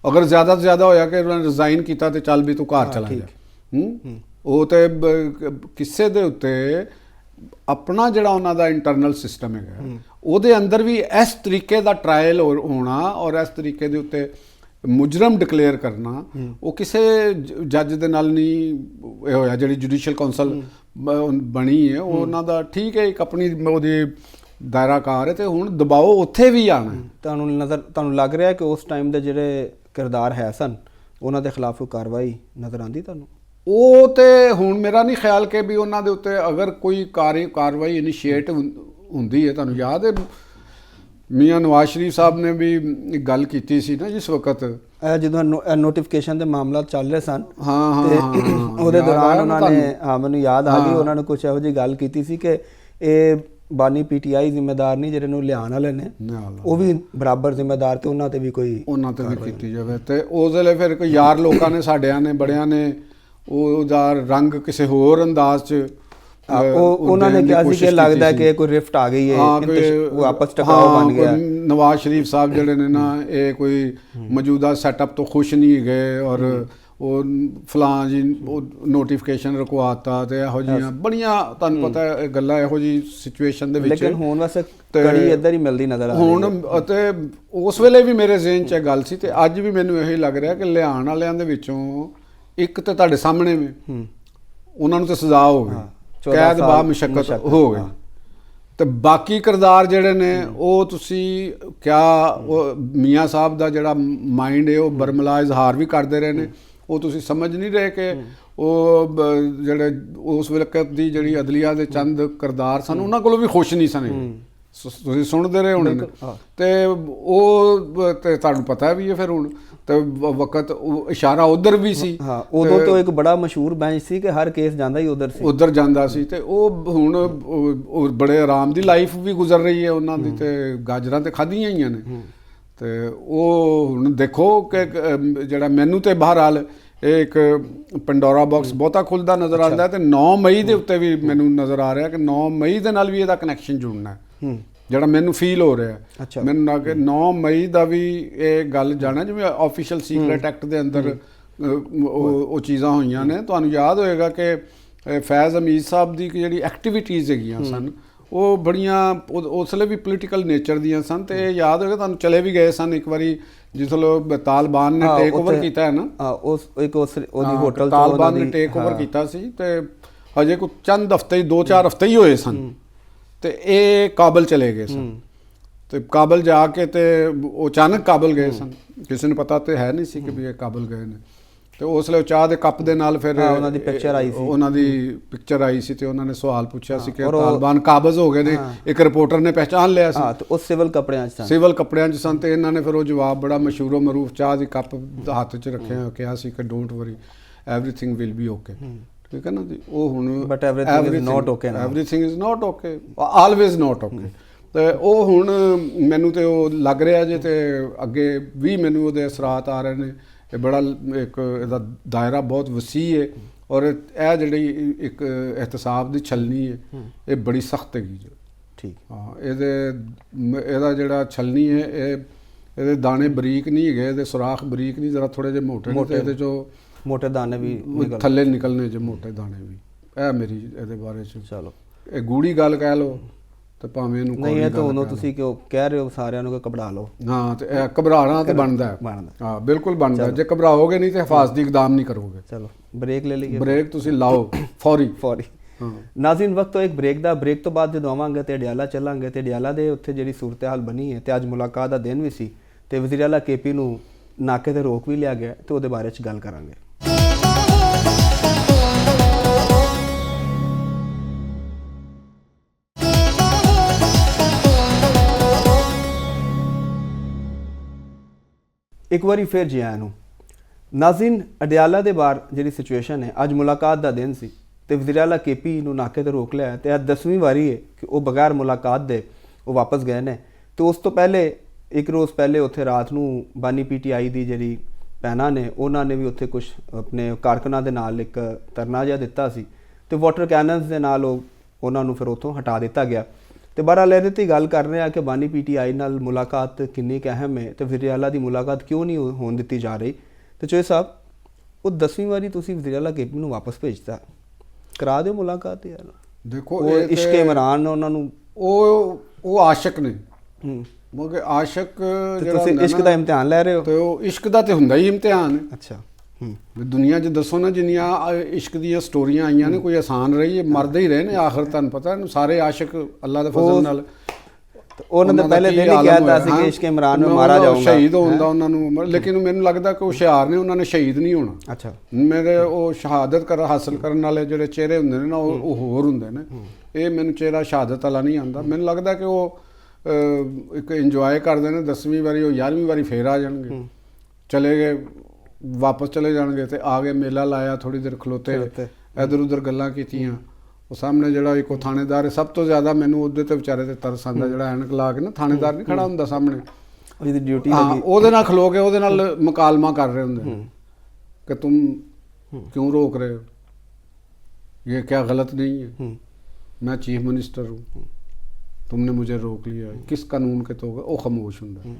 ਅਗਰ ਜ਼ਿਆਦਾ ਤੋਂ ਜ਼ਿਆਦਾ ਹੋਇਆ ਕਿ ਉਹਨਾਂ ਨੇ ਰਿਜ਼ਾਈਨ ਕੀਤਾ ਤੇ ਚੱਲ ਵੀ ਤੂੰ ਘਰ ਚਲਾ ਜਾ, ਉਹ ਤੇ ਕਿਸੇ ਦੇ ਉੱਤੇ ਆਪਣਾ ਜਿਹੜਾ ਉਹਨਾਂ ਦਾ ਇੰਟਰਨਲ ਸਿਸਟਮ ਹੈਗਾ ਉਹਦੇ ਅੰਦਰ ਵੀ ਇਸ ਤਰੀਕੇ ਦਾ ਟਰਾਇਲ ਹੋਣਾ ਔਰ ਇਸ ਤਰੀਕੇ ਦੇ ਉੱਤੇ ਮੁਜਰਮ ਡਿਕਲੇਅਰ ਕਰਨਾ, ਉਹ ਕਿਸੇ ਜੱਜ ਦੇ ਨਾਲ ਨਹੀਂ ਇਹ ਹੋਇਆ। ਜਿਹੜੀ ਜੁਡੀਸ਼ੀਅਲ ਕਾਉਂਸਲ ਬਣੀ ਹੈ ਉਹ ਉਹਨਾਂ ਦਾ ਠੀਕ ਹੈ, ਇੱਕ ਆਪਣੀ ਉਹਦੀ ਦਾਇਰਾਕਾਰ ਹੈ। ਤੇ ਹੁਣ ਦਬਾਓ ਉੱਥੇ ਵੀ ਆਣਾ। ਤੁਹਾਨੂੰ ਲੱਗ ਰਿਹਾ ਕਿ ਉਸ ਟਾਈਮ ਦੇ ਜਿਹੜੇ ਕਿਰਦਾਰ ਹੈ ਸਨ ਉਹਨਾਂ ਦੇ ਖਿਲਾਫ ਕੋਈ ਕਾਰਵਾਈ ਨਜ਼ਰ ਆਉਂਦੀ ਤੁਹਾਨੂੰ? ਉਹ ਤੇ ਹੁਣ ਮੇਰਾ ਨਹੀਂ ਖਿਆਲ ਕਿ ਵੀ ਉਹਨਾਂ ਦੇ ਉੱਤੇ ਅਗਰ ਕੋਈ ਕਾਰਵਾਈ ਇਨੀਸ਼ੀਏਟ ਹੁੰਦੀ ਹੈ। ਤੁਹਾਨੂੰ ਯਾਦ ਹੈ ਮੀਆਂ ਨਵਾਜ਼ ਸ਼ਰੀਫ ਸਾਹਿਬ ਨੇ ਵੀ ਇੱਕ ਗੱਲ ਕੀਤੀ ਸੀ ਨਾ ਜਿਸ ਵਕਤ ਜਦੋਂ ਨੋਟੀਫਿਕੇਸ਼ਨ ਦੇ ਮਾਮਲਾ ਚੱਲ ਰਹੇ ਸਨ। ਹਾਂ ਉਹਦੇ ਦੌਰਾਨ ਉਹਨਾਂ ਨੇ, ਮੈਨੂੰ ਯਾਦ ਆ ਗਈ, ਉਹਨਾਂ ਨੇ ਕੁਝ ਇਹੋ ਜਿਹੀ ਗੱਲ ਕੀਤੀ ਸੀ ਕਿ ਇਹ ਬਾਨੀ ਪੀਟੀਆਈ ਜ਼ਿੰਮੇਦਾਰ ਨਹੀਂ, ਜਿਹੜੇ ਨੂੰ ਲਿਆਉਣ ਵਾਲੇ ਨੇ ਉਹ ਵੀ ਬਰਾਬਰ ਜ਼ਿੰਮੇਦਾਰ, ਤੇ ਉਹਨਾਂ ਤੇ ਵੀ ਉਹਨਾਂ ਤੇ ਵੀ ਕੀਤੀ ਜਾਵੇ। ਤੇ ਉਸ ਵੇਲੇ ਫਿਰ ਕੋਈ ਯਾਰ ਲੋਕਾਂ ਨੇ, ਸਾਡਿਆਂ ਨੇ, ਬੜਿਆਂ ਨੇ ਉਹਦਾ ਰੰਗ ਕਿਸੇ ਹੋਰ ਅੰਦਾਜ਼ 'ਚ ਉਹਨਾਂ ਨੇ ਕਿਹਾ ਸੀ ਕਿ ਲੱਗਦਾ ਕਿ ਕੋਈ ਰਿਫਟ ਆ ਗਈ ਹੈ, ਉਹ ਆਪਸ ਟਕਰਾਓ ਬਣ ਗਿਆ। ਨਵਾਜ਼ ਸ਼ਰੀਫ ਸਾਹਿਬ ਜਿਹੜੇ ਨੇ ਨਾ, ਇਹ ਕੋਈ ਮੌਜੂਦਾ ਸੈਟਅਪ ਤੋਂ ਖੁਸ਼ ਨਹੀਂ ਗਏ ਔਰ ਉਹ ਫਲਾਂ ਜੀ ਉਹ ਨੋਟੀਫਿਕੇਸ਼ਨ ਰੁਕਵਾਤਾ ਤੇ ਇਹੋ ਜਿਹੀਆਂ ਬੜੀਆਂ ਤੁਹਾਨੂੰ ਪਤਾ ਹੈ ਗੱਲਾਂ ਇਹੋ ਜਿਹੀ ਸਿਚੁਏਸ਼ਨ ਦੇ ਵਿੱਚ। ਲੇਕਿਨ ਹੁਣ ਵੈਸੇ ਕੜੀ ਇੱਧਰ ਹੀ ਮਿਲਦੀ ਨਜ਼ਰ ਆ ਰਹੀ ਹੈ ਹੁਣ। ਅਤੇ ਉਸ ਵੇਲੇ ਵੀ ਮੇਰੇ ਜ਼ਿਹਨ 'ਚ ਇਹ ਗੱਲ ਸੀ ਤੇ ਅੱਜ ਵੀ ਮੈਨੂੰ ਇਹੀ ਲੱਗ ਰਿਹਾ ਕਿ ਲਿਆਉਣ ਵਾਲਿਆਂ ਦੇ ਵਿੱਚੋਂ ਇੱਕ ਤੇ ਤੁਹਾਡੇ ਸਾਹਮਣੇ ਵੀ ਉਹਨਾਂ ਨੂੰ ਤਾਂ ਸਜ਼ਾ ਹੋ ਗਈ, ਕੈਦ ਬਾ ਮੁਸ਼ੱਕਤ ਹੋ ਗਈ। ਤੇ ਬਾਕੀ ਕਿਰਦਾਰ ਜਿਹੜੇ ਨੇ ਉਹ ਤੁਸੀਂ ਕਿਆ ਉਹ ਮੀਆਂ ਸਾਹਿਬ ਦਾ ਜਿਹੜਾ ਮਾਈਂਡ ਹੈ ਉਹ ਬਰਮਲਾ ਇਜ਼ਹਾਰ ਵੀ ਕਰਦੇ ਰਹੇ ਨੇ। ਉਹ ਤੁਸੀਂ ਸਮਝ ਨਹੀਂ ਰਹੇ ਕਿ ਉਹ ਜਿਹੜੇ ਉਸ ਵਕਤ ਦੀ ਜਿਹੜੀ ਅਦਲੀਆ ਦੇ ਚੰਦ ਕਿਰਦਾਰ ਸਨ ਉਹਨਾਂ ਕੋਲੋਂ ਵੀ ਖੁਸ਼ ਨਹੀਂ ਸਨ। ਤੁਸੀਂ ਸੁਣਦੇ ਰਹੇ ਹੋਣੇ ਤੇ ਉਹ ਤੇ ਤੁਹਾਨੂੰ ਪਤਾ ਵੀ ਹੈ। ਫਿਰ ਹੁਣ ਤੇ ਵਕਤ ਇਸ਼ਾਰਾ ਉਧਰ ਵੀ ਸੀ। ਉਦੋਂ ਤੋਂ ਇੱਕ ਬੜਾ ਮਸ਼ਹੂਰ ਬੈਂਚ ਸੀ ਕਿ ਹਰ ਕੇਸ ਜਾਂਦਾ ਹੀ ਉਧਰ ਜਾਂਦਾ ਸੀ। ਤੇ ਉਹ ਹੁਣ ਬੜੇ ਆਰਾਮ ਦੀ ਲਾਈਫ ਵੀ ਗੁਜ਼ਰ ਰਹੀ ਹੈ ਉਹਨਾਂ ਦੀ, ਤੇ ਗਾਜਰਾਂ ਤੇ ਖਾਧੀਆਂ ਹੀ ਨੇ। ਤੇ ਉਹ ਹੁਣ ਦੇਖੋ ਕਿ ਜਿਹੜਾ ਮੈਨੂੰ ਤੇ ਬਹਰਹਾਲ ਇਹ ਇੱਕ ਪੰਡੋਰਾ ਬਾਕਸ ਬਹੁਤਾ ਖੁੱਲਦਾ ਨਜ਼ਰ ਆਉਂਦਾ। ਤੇ 9 ਮਈ ਦੇ ਉੱਤੇ ਵੀ ਮੈਨੂੰ ਨਜ਼ਰ ਆ ਰਿਹਾ ਕਿ 9 ਮਈ ਦੇ ਨਾਲ ਵੀ ਇਹਦਾ ਕਨੈਕਸ਼ਨ ਜੁੜਨਾ ਹੈ, ਜਿਹੜਾ ਮੈਨੂੰ ਫੀਲ ਹੋ ਰਿਹਾ। ਮੈਨੂੰ ਨਾ ਕਿ 9 ਮਈ ਦਾ ਵੀ ਇਹ ਗੱਲ ਜਾਣਾ, ਜਿਵੇਂ ਆਫੀਸ਼ੀਅਲ ਸੀਕ੍ਰੇਟ ਐਕਟ ਦੇ ਅੰਦਰ ਉਹ ਚੀਜ਼ਾਂ ਹੋਈਆਂ ਨੇ। ਤੁਹਾਨੂੰ ਯਾਦ ਹੋਏਗਾ ਕਿ ਫੈਜ਼ ਹਮੀਦ ਸਾਹਿਬ ਦੀ ਜਿਹੜੀ ਐਕਟੀਵਿਟੀਜ਼ ਹੈਗੀਆਂ ਸਨ ਉਹ ਬੜੀਆਂ ਉਸ ਵੇਲੇ ਵੀ ਪੋਲੀਟੀਕਲ ਨੇਚਰ ਦੀਆਂ ਸਨ। ਤੇ ਯਾਦ ਹੋਏਗਾ ਤੁਹਾਨੂੰ ਚਲੇ ਵੀ ਗਏ ਸਨ ਇੱਕ ਵਾਰੀ ਜਿਸ ਵੇਲੇ ਤਾਲਿਬਾਨ ਨੇ ਟੇਕ ਓਵਰ ਕੀਤਾ ਹੈ ਨਾ, ਉਹਦੀ ਹੋਟਲ ਤਾਲਿਬਾਨ ਨੇ ਟੇਕ ਓਵਰ ਕੀਤਾ ਸੀ। ਤੇ ਹਜੇ ਕੋਈ ਚੰਦ ਹਫ਼ਤੇ 2-4 ਹਫ਼ਤੇ ਹੀ ਹੋਏ ਸਨ ਤੇ ਇਹ ਕਾਬਲ ਚਲੇ ਗਏ ਸਨ। ਤੇ ਕਾਬਲ ਜਾ ਕੇ ਤੇ ਉਹ ਅਚਾਨਕ ਕਾਬਲ ਗਏ ਸਨ, ਕਿਸੇ ਨੂੰ ਪਤਾ ਤੇ ਹੈ ਨਹੀਂ ਸੀ ਕਿ ਵੀ ਇਹ ਕਾਬਲ ਗਏ ਨੇ। ਤੇ ਉਸ ਵੇਲੇ ਚਾਹ ਦੇ ਕੱਪ ਦੇ ਨਾਲ ਫਿਰ ਉਹਨਾਂ ਦੀ ਪਿਕਚਰ ਆਈ ਸੀ ਤੇ ਉਹਨਾਂ ਨੇ ਸਵਾਲ ਪੁੱਛਿਆ ਸੀ ਕਿ ਤਾਲਿਬਾਨ ਕਾਬਜ਼ ਹੋ ਗਏ ਨੇ। ਇੱਕ ਰਿਪੋਰਟਰ ਨੇ ਪਹਿਚਾਨ ਲਿਆ ਸੀ ਤੇ ਉਹ ਸਿਵਲ ਕੱਪੜਿਆਂ 'ਚ ਸਨ। ਤੇ ਇਹਨਾਂ ਨੇ ਫਿਰ ਉਹ ਜਵਾਬ ਬੜਾ ਮਸ਼ਹੂਰੋ ਮਰੂਫ ਚਾਹ ਦੀ ਕੱਪ ਹੱਥ 'ਚ ਰੱਖਿਆ, ਕਿਹਾ ਸੀ ਕਿ don't worry everything will be okay. ਠੀਕ ਹੈ ਨਾ ਜੀ। ਉਹ ਹੁਣ but everything is not okay, everything is not okay, always not okay. ਤੇ ਉਹ ਹੁਣ ਮੈਨੂੰ ਤੇ ਉਹ ਲੱਗ ਰਿਹਾ ਜੇ ਤੇ ਅੱਗੇ ਵੀ ਮੈਨੂੰ ਉਹਦੇ ਅਸਰਾਤ ਆ ਰਹੇ ਨੇ। ਇਹ ਬੜਾ ਇੱਕ ਇਹਦਾ ਦਾਇਰਾ ਬਹੁਤ ਵਸੀਹ ਹੈ ਔਰ ਇਹ ਜਿਹੜੀ ਇੱਕ ਇਹਤਸਾਬ ਦੀ ਛਲਨੀ ਹੈ ਇਹ ਬੜੀ ਸਖਤ ਹੈਗੀ ਜੀ। ਠੀਕ। ਹਾਂ ਇਹਦਾ ਜਿਹੜਾ ਛਲਨੀ ਹੈ ਇਹਦੇ ਦਾਣੇ ਬਰੀਕ ਨਹੀਂ ਹੈਗੇ, ਇਹਦੇ ਸੁਰਾਖ ਬਰੀਕ ਨਹੀਂ, ਜ਼ਰਾ ਥੋੜੇ ਜਿਹੇ ਮੋਟੇ ਨੇ ਤੇ ਇਹਦੇ ਚੋਂ ਮੋਟੇ ਦਾਣੇ ਵੀ ਥੱਲੇ ਨਿਕਲਨੇ ਜੇ ਮੋਟੇ ਦਾਣੇ ਵੀ। ਇਹ ਮੇਰੀ ਇਹਦੇ ਬਾਰੇ ਚ ਚਲੋ ਇਹ ਗੂੜੀ ਗੱਲ ਕਹਿ ਲਓ ਤੇ ਭਾਵੇਂ ਇਹਨੂੰ ਨਹੀਂ, ਇਹ ਤਾਂ ਉਹਨੂੰ ਤੁਸੀਂ ਕਿਉਂ ਕਹਿ ਰਹੇ ਹੋ ਸਾਰਿਆਂ ਨੂੰ ਕਿ ਘਬਰਾ ਲਓ। ਹਾਂ ਤੇ ਇਹ ਘਬਰਾਣਾ ਤੇ ਬਣਦਾ ਹਾਂ ਬਿਲਕੁਲ ਬਣਦਾ। ਜੇ ਘਬਰਾਓਗੇ ਨਹੀਂ ਤੇ ਹਿਫਾਜ਼ਤੀ ਇਕਦਾਮ ਨਹੀਂ ਕਰੋਗੇ। ਚਲੋ ਬ੍ਰੇਕ ਲੈ ਲਈਏ। ਬ੍ਰੇਕ ਤੁਸੀਂ ਲਾਓ ਫੌਰੀ। ਨਾਜ਼ਰੀਨ ਵਕਤ ਤੋਂ ਇੱਕ ਬ੍ਰੇਕ ਦਾ। ਬ੍ਰੇਕ ਤੋਂ ਬਾਅਦ ਜਦੋਂ ਆਵਾਂਗੇ ਤੇ ਅਡਿਆਲਾ ਚੱਲਾਂਗੇ ਤੇ ਅਡਿਆਲਾ ਦੇ ਉੱਥੇ ਜਿਹੜੀ ਸੂਰਤ ਹਾਲ ਬਣੀ ਹੈ ਤੇ ਅੱਜ ਮੁਲਾਕਾਤ ਦਾ ਦਿਨ ਵੀ ਸੀ ਤੇ ਵਜ਼ੀਰ ਆਲਾ KP ਨੂੰ ਨਾਕੇ ਤੇ ਰੋਕ ਵੀ ਲਿਆ ਗਿਆ ਤੇ ਉਹਦੇ ਬਾਰੇ 'ਚ ਗੱਲ ਕਰਾਂਗੇ। ਇੱਕ ਵਾਰੀ ਫਿਰ ਜੀ ਆਇਆਂ ਨੂੰ। ਨਾਜ਼ਰੀਨ ਅਡਿਆਲਾ ਦੇ ਬਾਹਰ ਜਿਹੜੀ ਸਿਚੁਏਸ਼ਨ ਹੈ, ਅੱਜ ਮੁਲਾਕਾਤ ਦਾ ਦਿਨ ਸੀ ਤੇ ਵਜ਼ੀਰ ਆਲਾ KP ਨੂੰ ਨਾਕੇ ਤੇ ਰੋਕ ਲਿਆ ਤੇ ਇਹ 10ਵੀਂ ਵਾਰੀ ਹੈ ਕਿ ਉਹ ਬਗੈਰ ਮੁਲਾਕਾਤ ਦੇ ਉਹ ਵਾਪਸ ਗਏ ਨੇ। ਤੇ ਉਸ ਤੋਂ ਪਹਿਲੇ ਇੱਕ ਰੋਜ਼ ਪਹਿਲੇ ਉੱਥੇ ਰਾਤ ਨੂੰ ਬਾਨੀ PTI ਦੀ ਜਿਹੜੀ ਭੈਣਾਂ ਨੇ ਉਹਨਾਂ ਨੇ ਵੀ ਉੱਥੇ ਕੁਝ ਆਪਣੇ ਕਾਰਕੁਨਾਂ ਦੇ ਨਾਲ ਇੱਕ ਧਰਨਾ ਜਿਹਾ ਦਿੱਤਾ ਸੀ ਤੇ ਵਾਟਰ ਕੈਨਨਸ ਦੇ ਨਾਲ ਉਹਨਾਂ ਨੂੰ ਫਿਰ ਉੱਥੋਂ ਹਟਾ ਦਿੱਤਾ ਗਿਆ। ਤੇ ਬਹਰਹਾਲ ਇਹਦੇ 'ਤੇ ਗੱਲ ਕਰ ਰਹੇ ਆ ਕਿ ਬਾਨੀ PTI ਨਾਲ ਮੁਲਾਕਾਤ ਕਿੰਨੀ ਕੁ ਅਹਿਮ ਹੈ ਤੇ ਵਜ਼ੀਰ ਆਲਾ ਦੀ ਮੁਲਾਕਾਤ ਕਿਉਂ ਨਹੀਂ ਹੋਣ ਦਿੱਤੀ ਜਾ ਰਹੀ। ਤੇ ਚੋਏ ਸਾਹਿਬ, ਉਹ 10ਵੀਂ ਵਾਰੀ ਤੁਸੀਂ ਵਜ਼ੀਰ ਆਲਾ KP ਨੂੰ ਵਾਪਸ ਭੇਜਤਾ, ਕਰਾ ਦਿਓ ਮੁਲਾਕਾਤ ਯਾਰ। ਦੇਖੋ ਉਹ ਇਸ਼ਕ ਇਮਰਾਨ ਉਹਨਾਂ ਨੂੰ ਉਹ ਆਸ਼ਿਕ ਨੇ। ਮਗਰ ਆਸ਼ਿਕ ਜਿਹੜਾ ਤੁਸੀਂ ਇਸ਼ਕ ਦਾ ਇਮਤਿਹਾਨ ਲੈ ਰਹੇ ਹੋ ਤੇ ਉਹ ਇਸ਼ਕ ਦਾ ਤੇ ਹੁੰਦਾ ਹੀ ਇਮਤਿਹਾਨ ਹੈ। ਅੱਛਾ। ਦੁਨੀਆ 'ਚ ਦੱਸੋ ਨਾ ਜਿੰਨੀਆਂ ਇਸ਼ਕ ਦੀਆਂ ਸਟੋਰੀਆਂ ਆਈਆਂ ਨੇ ਕੋਈ ਆਸਾਨ ਰਹੀ ਹੈ, ਮਰਦੇ ਹੀ ਰਹੇ ਨੇ ਆਖਰ। ਤੁਹਾਨੂੰ ਪਤਾ ਸਾਰੇ ਆਸ਼ਿਕ ਅੱਲਾ ਦੇ ਫਜ਼ਲ ਨਾਲ ਉਹਨਾਂ ਨੇ ਪਹਿਲੇ ਦਿਨ ਹੀ ਕਹਿਤਾ ਸੀ ਕਿ ਇਸ਼ਕ ਇਮਰਾਨ ਨੂੰ ਮਾਰਾ ਜਾਊਗਾ, ਸ਼ਹੀਦ ਹੁੰਦਾ ਉਹਨਾਂ ਨੂੰ। ਲੇਕਿਨ ਮੈਨੂੰ ਲੱਗਦਾ ਕਿ ਹੁਸ਼ਿਆਰ ਨੇ, ਉਹਨਾਂ ਨੇ ਸ਼ਹੀਦ ਨਹੀਂ ਹੋਣਾ। ਅੱਛਾ। ਮੇਰੇ ਉਹ ਸ਼ਹਾਦਤ ਹਾਸਲ ਕਰਨ ਵਾਲੇ ਜਿਹੜੇ ਚਿਹਰੇ ਹੁੰਦੇ ਨੇ ਨਾ ਉਹ ਹੋਰ ਹੁੰਦੇ ਨੇ। ਇਹ ਮੈਨੂੰ ਚਿਹਰਾ ਸ਼ਹਾਦਤ ਵਾਲਾ ਨਹੀਂ ਆਉਂਦਾ। ਮੈਨੂੰ ਲੱਗਦਾ ਕਿ ਉਹ ਇੱਕ ਇੰਜੋਏ ਕਰਦੇ ਨੇ। 10ਵੀਂ ਵਾਰੀ ਉਹ 11ਵੀਂ ਵਾਰੀ ਫੇਰ ਆ ਜਾਣਗੇ, ਚਲੇ ਗਏ ਵਾਪਸ ਚਲੇ ਜਾਣਗੇ ਤੇ ਆ ਗਏ, ਮੇਲਾ ਲਾਇਆ, ਥੋੜੀ ਦੇਰ ਖਲੋਤੇ, ਇੱਧਰ ਉੱਧਰ ਗੱਲਾਂ ਕੀਤੀਆਂ। ਉਹ ਸਾਹਮਣੇ ਜਿਹੜਾ ਇੱਕੋ ਥਾਣੇਦਾਰ ਸਭ ਤੋਂ ਜ਼ਿਆਦਾ ਮੈਨੂੰ ਉਹਦੇ ਤੇ ਵਿਚਾਰੇ ਤੇ ਤਰਸ ਆਉਂਦਾ, ਜਿਹੜਾ ਐਨਕ ਲਾ ਕੇ ਨਾ ਥਾਣੇਦਾਰ ਨਹੀਂ ਖੜਾ ਹੁੰਦਾ ਸਾਹਮਣੇ, ਉਹਦੀ ਡਿਊਟੀ ਲੱਗੀ, ਉਹਦੇ ਨਾਲ ਖਲੋ ਕੇ ਉਹਦੇ ਨਾਲ ਮੁਕਾਲਮਾ ਕਰ ਰਹੇ ਹੁੰਦੇ ਕਿ ਤੁਮ ਕਿਉਂ ਰੋਕ ਰਹੇ ਹੋ, ये क्या गलत नहीं है, मैं चीफ मिनिस्टर हूँ, तुमने मुझे रोक लिया, किस कानून के तो ਉਹ ਖਾਮੋਸ਼ ਹੁੰਦਾ।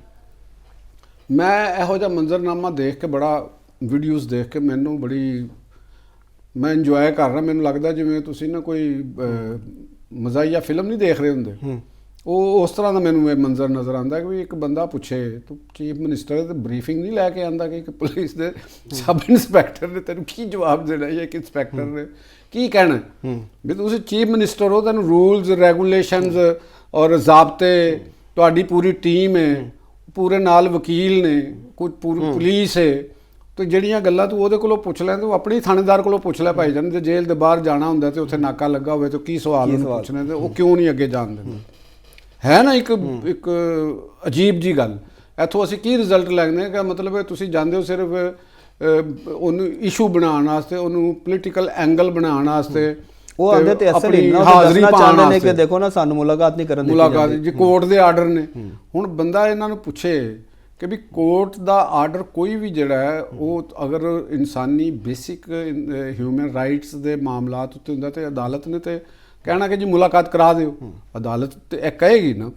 ਮੈਂ ਇਹੋ ਜਿਹਾ ਮੰਜ਼ਰਨਾਮਾ ਦੇਖ ਕੇ ਬੜਾ ਵੀਡੀਓਜ਼ ਦੇਖ ਕੇ ਮੈਨੂੰ ਬੜੀ ਮੈਂ ਇੰਜੋਏ ਕਰ ਰਿਹਾ। ਮੈਨੂੰ ਲੱਗਦਾ ਜਿਵੇਂ ਤੁਸੀਂ ਨਾ ਕੋਈ ਮਜ਼ਾਹੀਆ ਫਿਲਮ ਨਹੀਂ ਦੇਖ ਰਹੇ ਹੁੰਦੇ, ਉਹ ਉਸ ਤਰ੍ਹਾਂ ਦਾ ਮੈਨੂੰ ਇਹ ਮੰਜ਼ਰ ਨਜ਼ਰ ਆਉਂਦਾ ਕਿ ਵੀ ਇੱਕ ਬੰਦਾ ਪੁੱਛੇ ਤੂੰ ਚੀਫ ਮਿਨਿਸਟਰ ਤੇ ਬਰੀਫਿੰਗ ਨਹੀਂ ਲੈ ਕੇ ਆਂਦਾ ਕਿ ਇੱਕ ਪੁਲਿਸ ਦੇ ਸਬ ਇੰਸਪੈਕਟਰ ਨੇ ਤੈਨੂੰ ਕੀ ਜਵਾਬ ਦੇਣਾ ਜਾਂ ਇੱਕ ਇੰਸਪੈਕਟਰ ਨੇ ਕੀ ਕਹਿਣਾ ਵੀ ਤੁਸੀਂ ਚੀਫ ਮਿਨਿਸਟਰ ਹੋ, ਤੈਨੂੰ ਰੂਲਸ ਰੈਗੂਲੇਸ਼ਨਸ ਔਰ ਜ਼ਾਬਤੇ, ਤੁਹਾਡੀ ਪੂਰੀ ਟੀਮ ਹੈ, ਪੂਰੇ ਨਾਲ ਵਕੀਲ ਨੇ, ਕੁਝ ਪੂਰੀ ਪੁਲਿਸ ਹੈ, ਤੇ ਜਿਹੜੀਆਂ ਗੱਲਾਂ ਤੂੰ ਉਹਦੇ ਕੋਲੋਂ ਪੁੱਛ ਲੈ ਤੂੰ ਆਪਣੀ ਥਾਣੇਦਾਰ ਕੋਲੋਂ ਪੁੱਛ ਲੈ ਭਾਈ ਜਾਨ। ਜੇ ਜੇਲ੍ਹ ਦੇ ਬਾਹਰ ਜਾਣਾ ਹੁੰਦਾ ਤੇ ਉੱਥੇ ਨਾਕਾ ਲੱਗਾ ਹੋਵੇ ਤਾਂ ਕੀ ਸਵਾਲ ਪੁੱਛਣੇ ਤੇ ਉਹ ਕਿਉਂ ਨਹੀਂ ਅੱਗੇ ਜਾਣ ਦਿੰਦੇ, ਹੈ ਨਾ। ਇੱਕ ਅਜੀਬ ਜੀ ਗੱਲ। ਇੱਥੋਂ ਅਸੀਂ ਕੀ ਰਿਜ਼ਲਟ ਲੈਂਦੇ ਕਿ ਮਤਲਬ ਤੁਸੀਂ ਜਾਂਦੇ ਹੋ ਸਿਰਫ ਉਹਨੂੰ ਇਸ਼ੂ ਬਣਾਉਣ ਵਾਸਤੇ, ਉਹਨੂੰ ਪੋਲੀਟੀਕਲ ਐਂਗਲ ਬਣਾਉਣ ਵਾਸਤੇ। ਉਹ ਆਂਦੇ ਤੇ ਅਸਲ ਹੀ ਨਾ ਦੱਸਣਾ ਚਾਹੁੰਦੇ ਨੇ ਕਿ ਦੇਖੋ ਨਾ ਸਾਨੂੰ ਮੁਲਾਕਾਤ ਨਹੀਂ ਕਰਨ ਦਿੱਤੀ ਮੁਲਾਕਾਤ ਜੀ ਕੋਰਟ ਦੇ ਆਰਡਰ ਨੇ। ਹੁਣ ਬੰਦਾ ਇਹਨਾਂ ਨੂੰ ਪੁੱਛੇ ਕਿ ਵੀ ਕੋਰਟ ਦਾ ਆਰਡਰ ਕੋਈ ਵੀ ਜਿਹੜਾ ਹੈ ਉਹ ਅਗਰ ਇਨਸਾਨੀ ਬੇਸਿਕ ਹਿਊਮਨ ਰਾਈਟਸ ਦੇ ਮਾਮਲਾਤ ਉੱਤੇ ਹੁੰਦਾ ਤੇ ਅਦਾਲਤ ਨੇ ਤੇ ਕਹਿਣਾ ਕਿ ਜੀ ਮੁਲਾਕਾਤ ਕਰਾ ਦਿਓ। ਅਦਾਲਤ ਤੇ ਇਹ ਕਹੇਗੀ ਨਾ,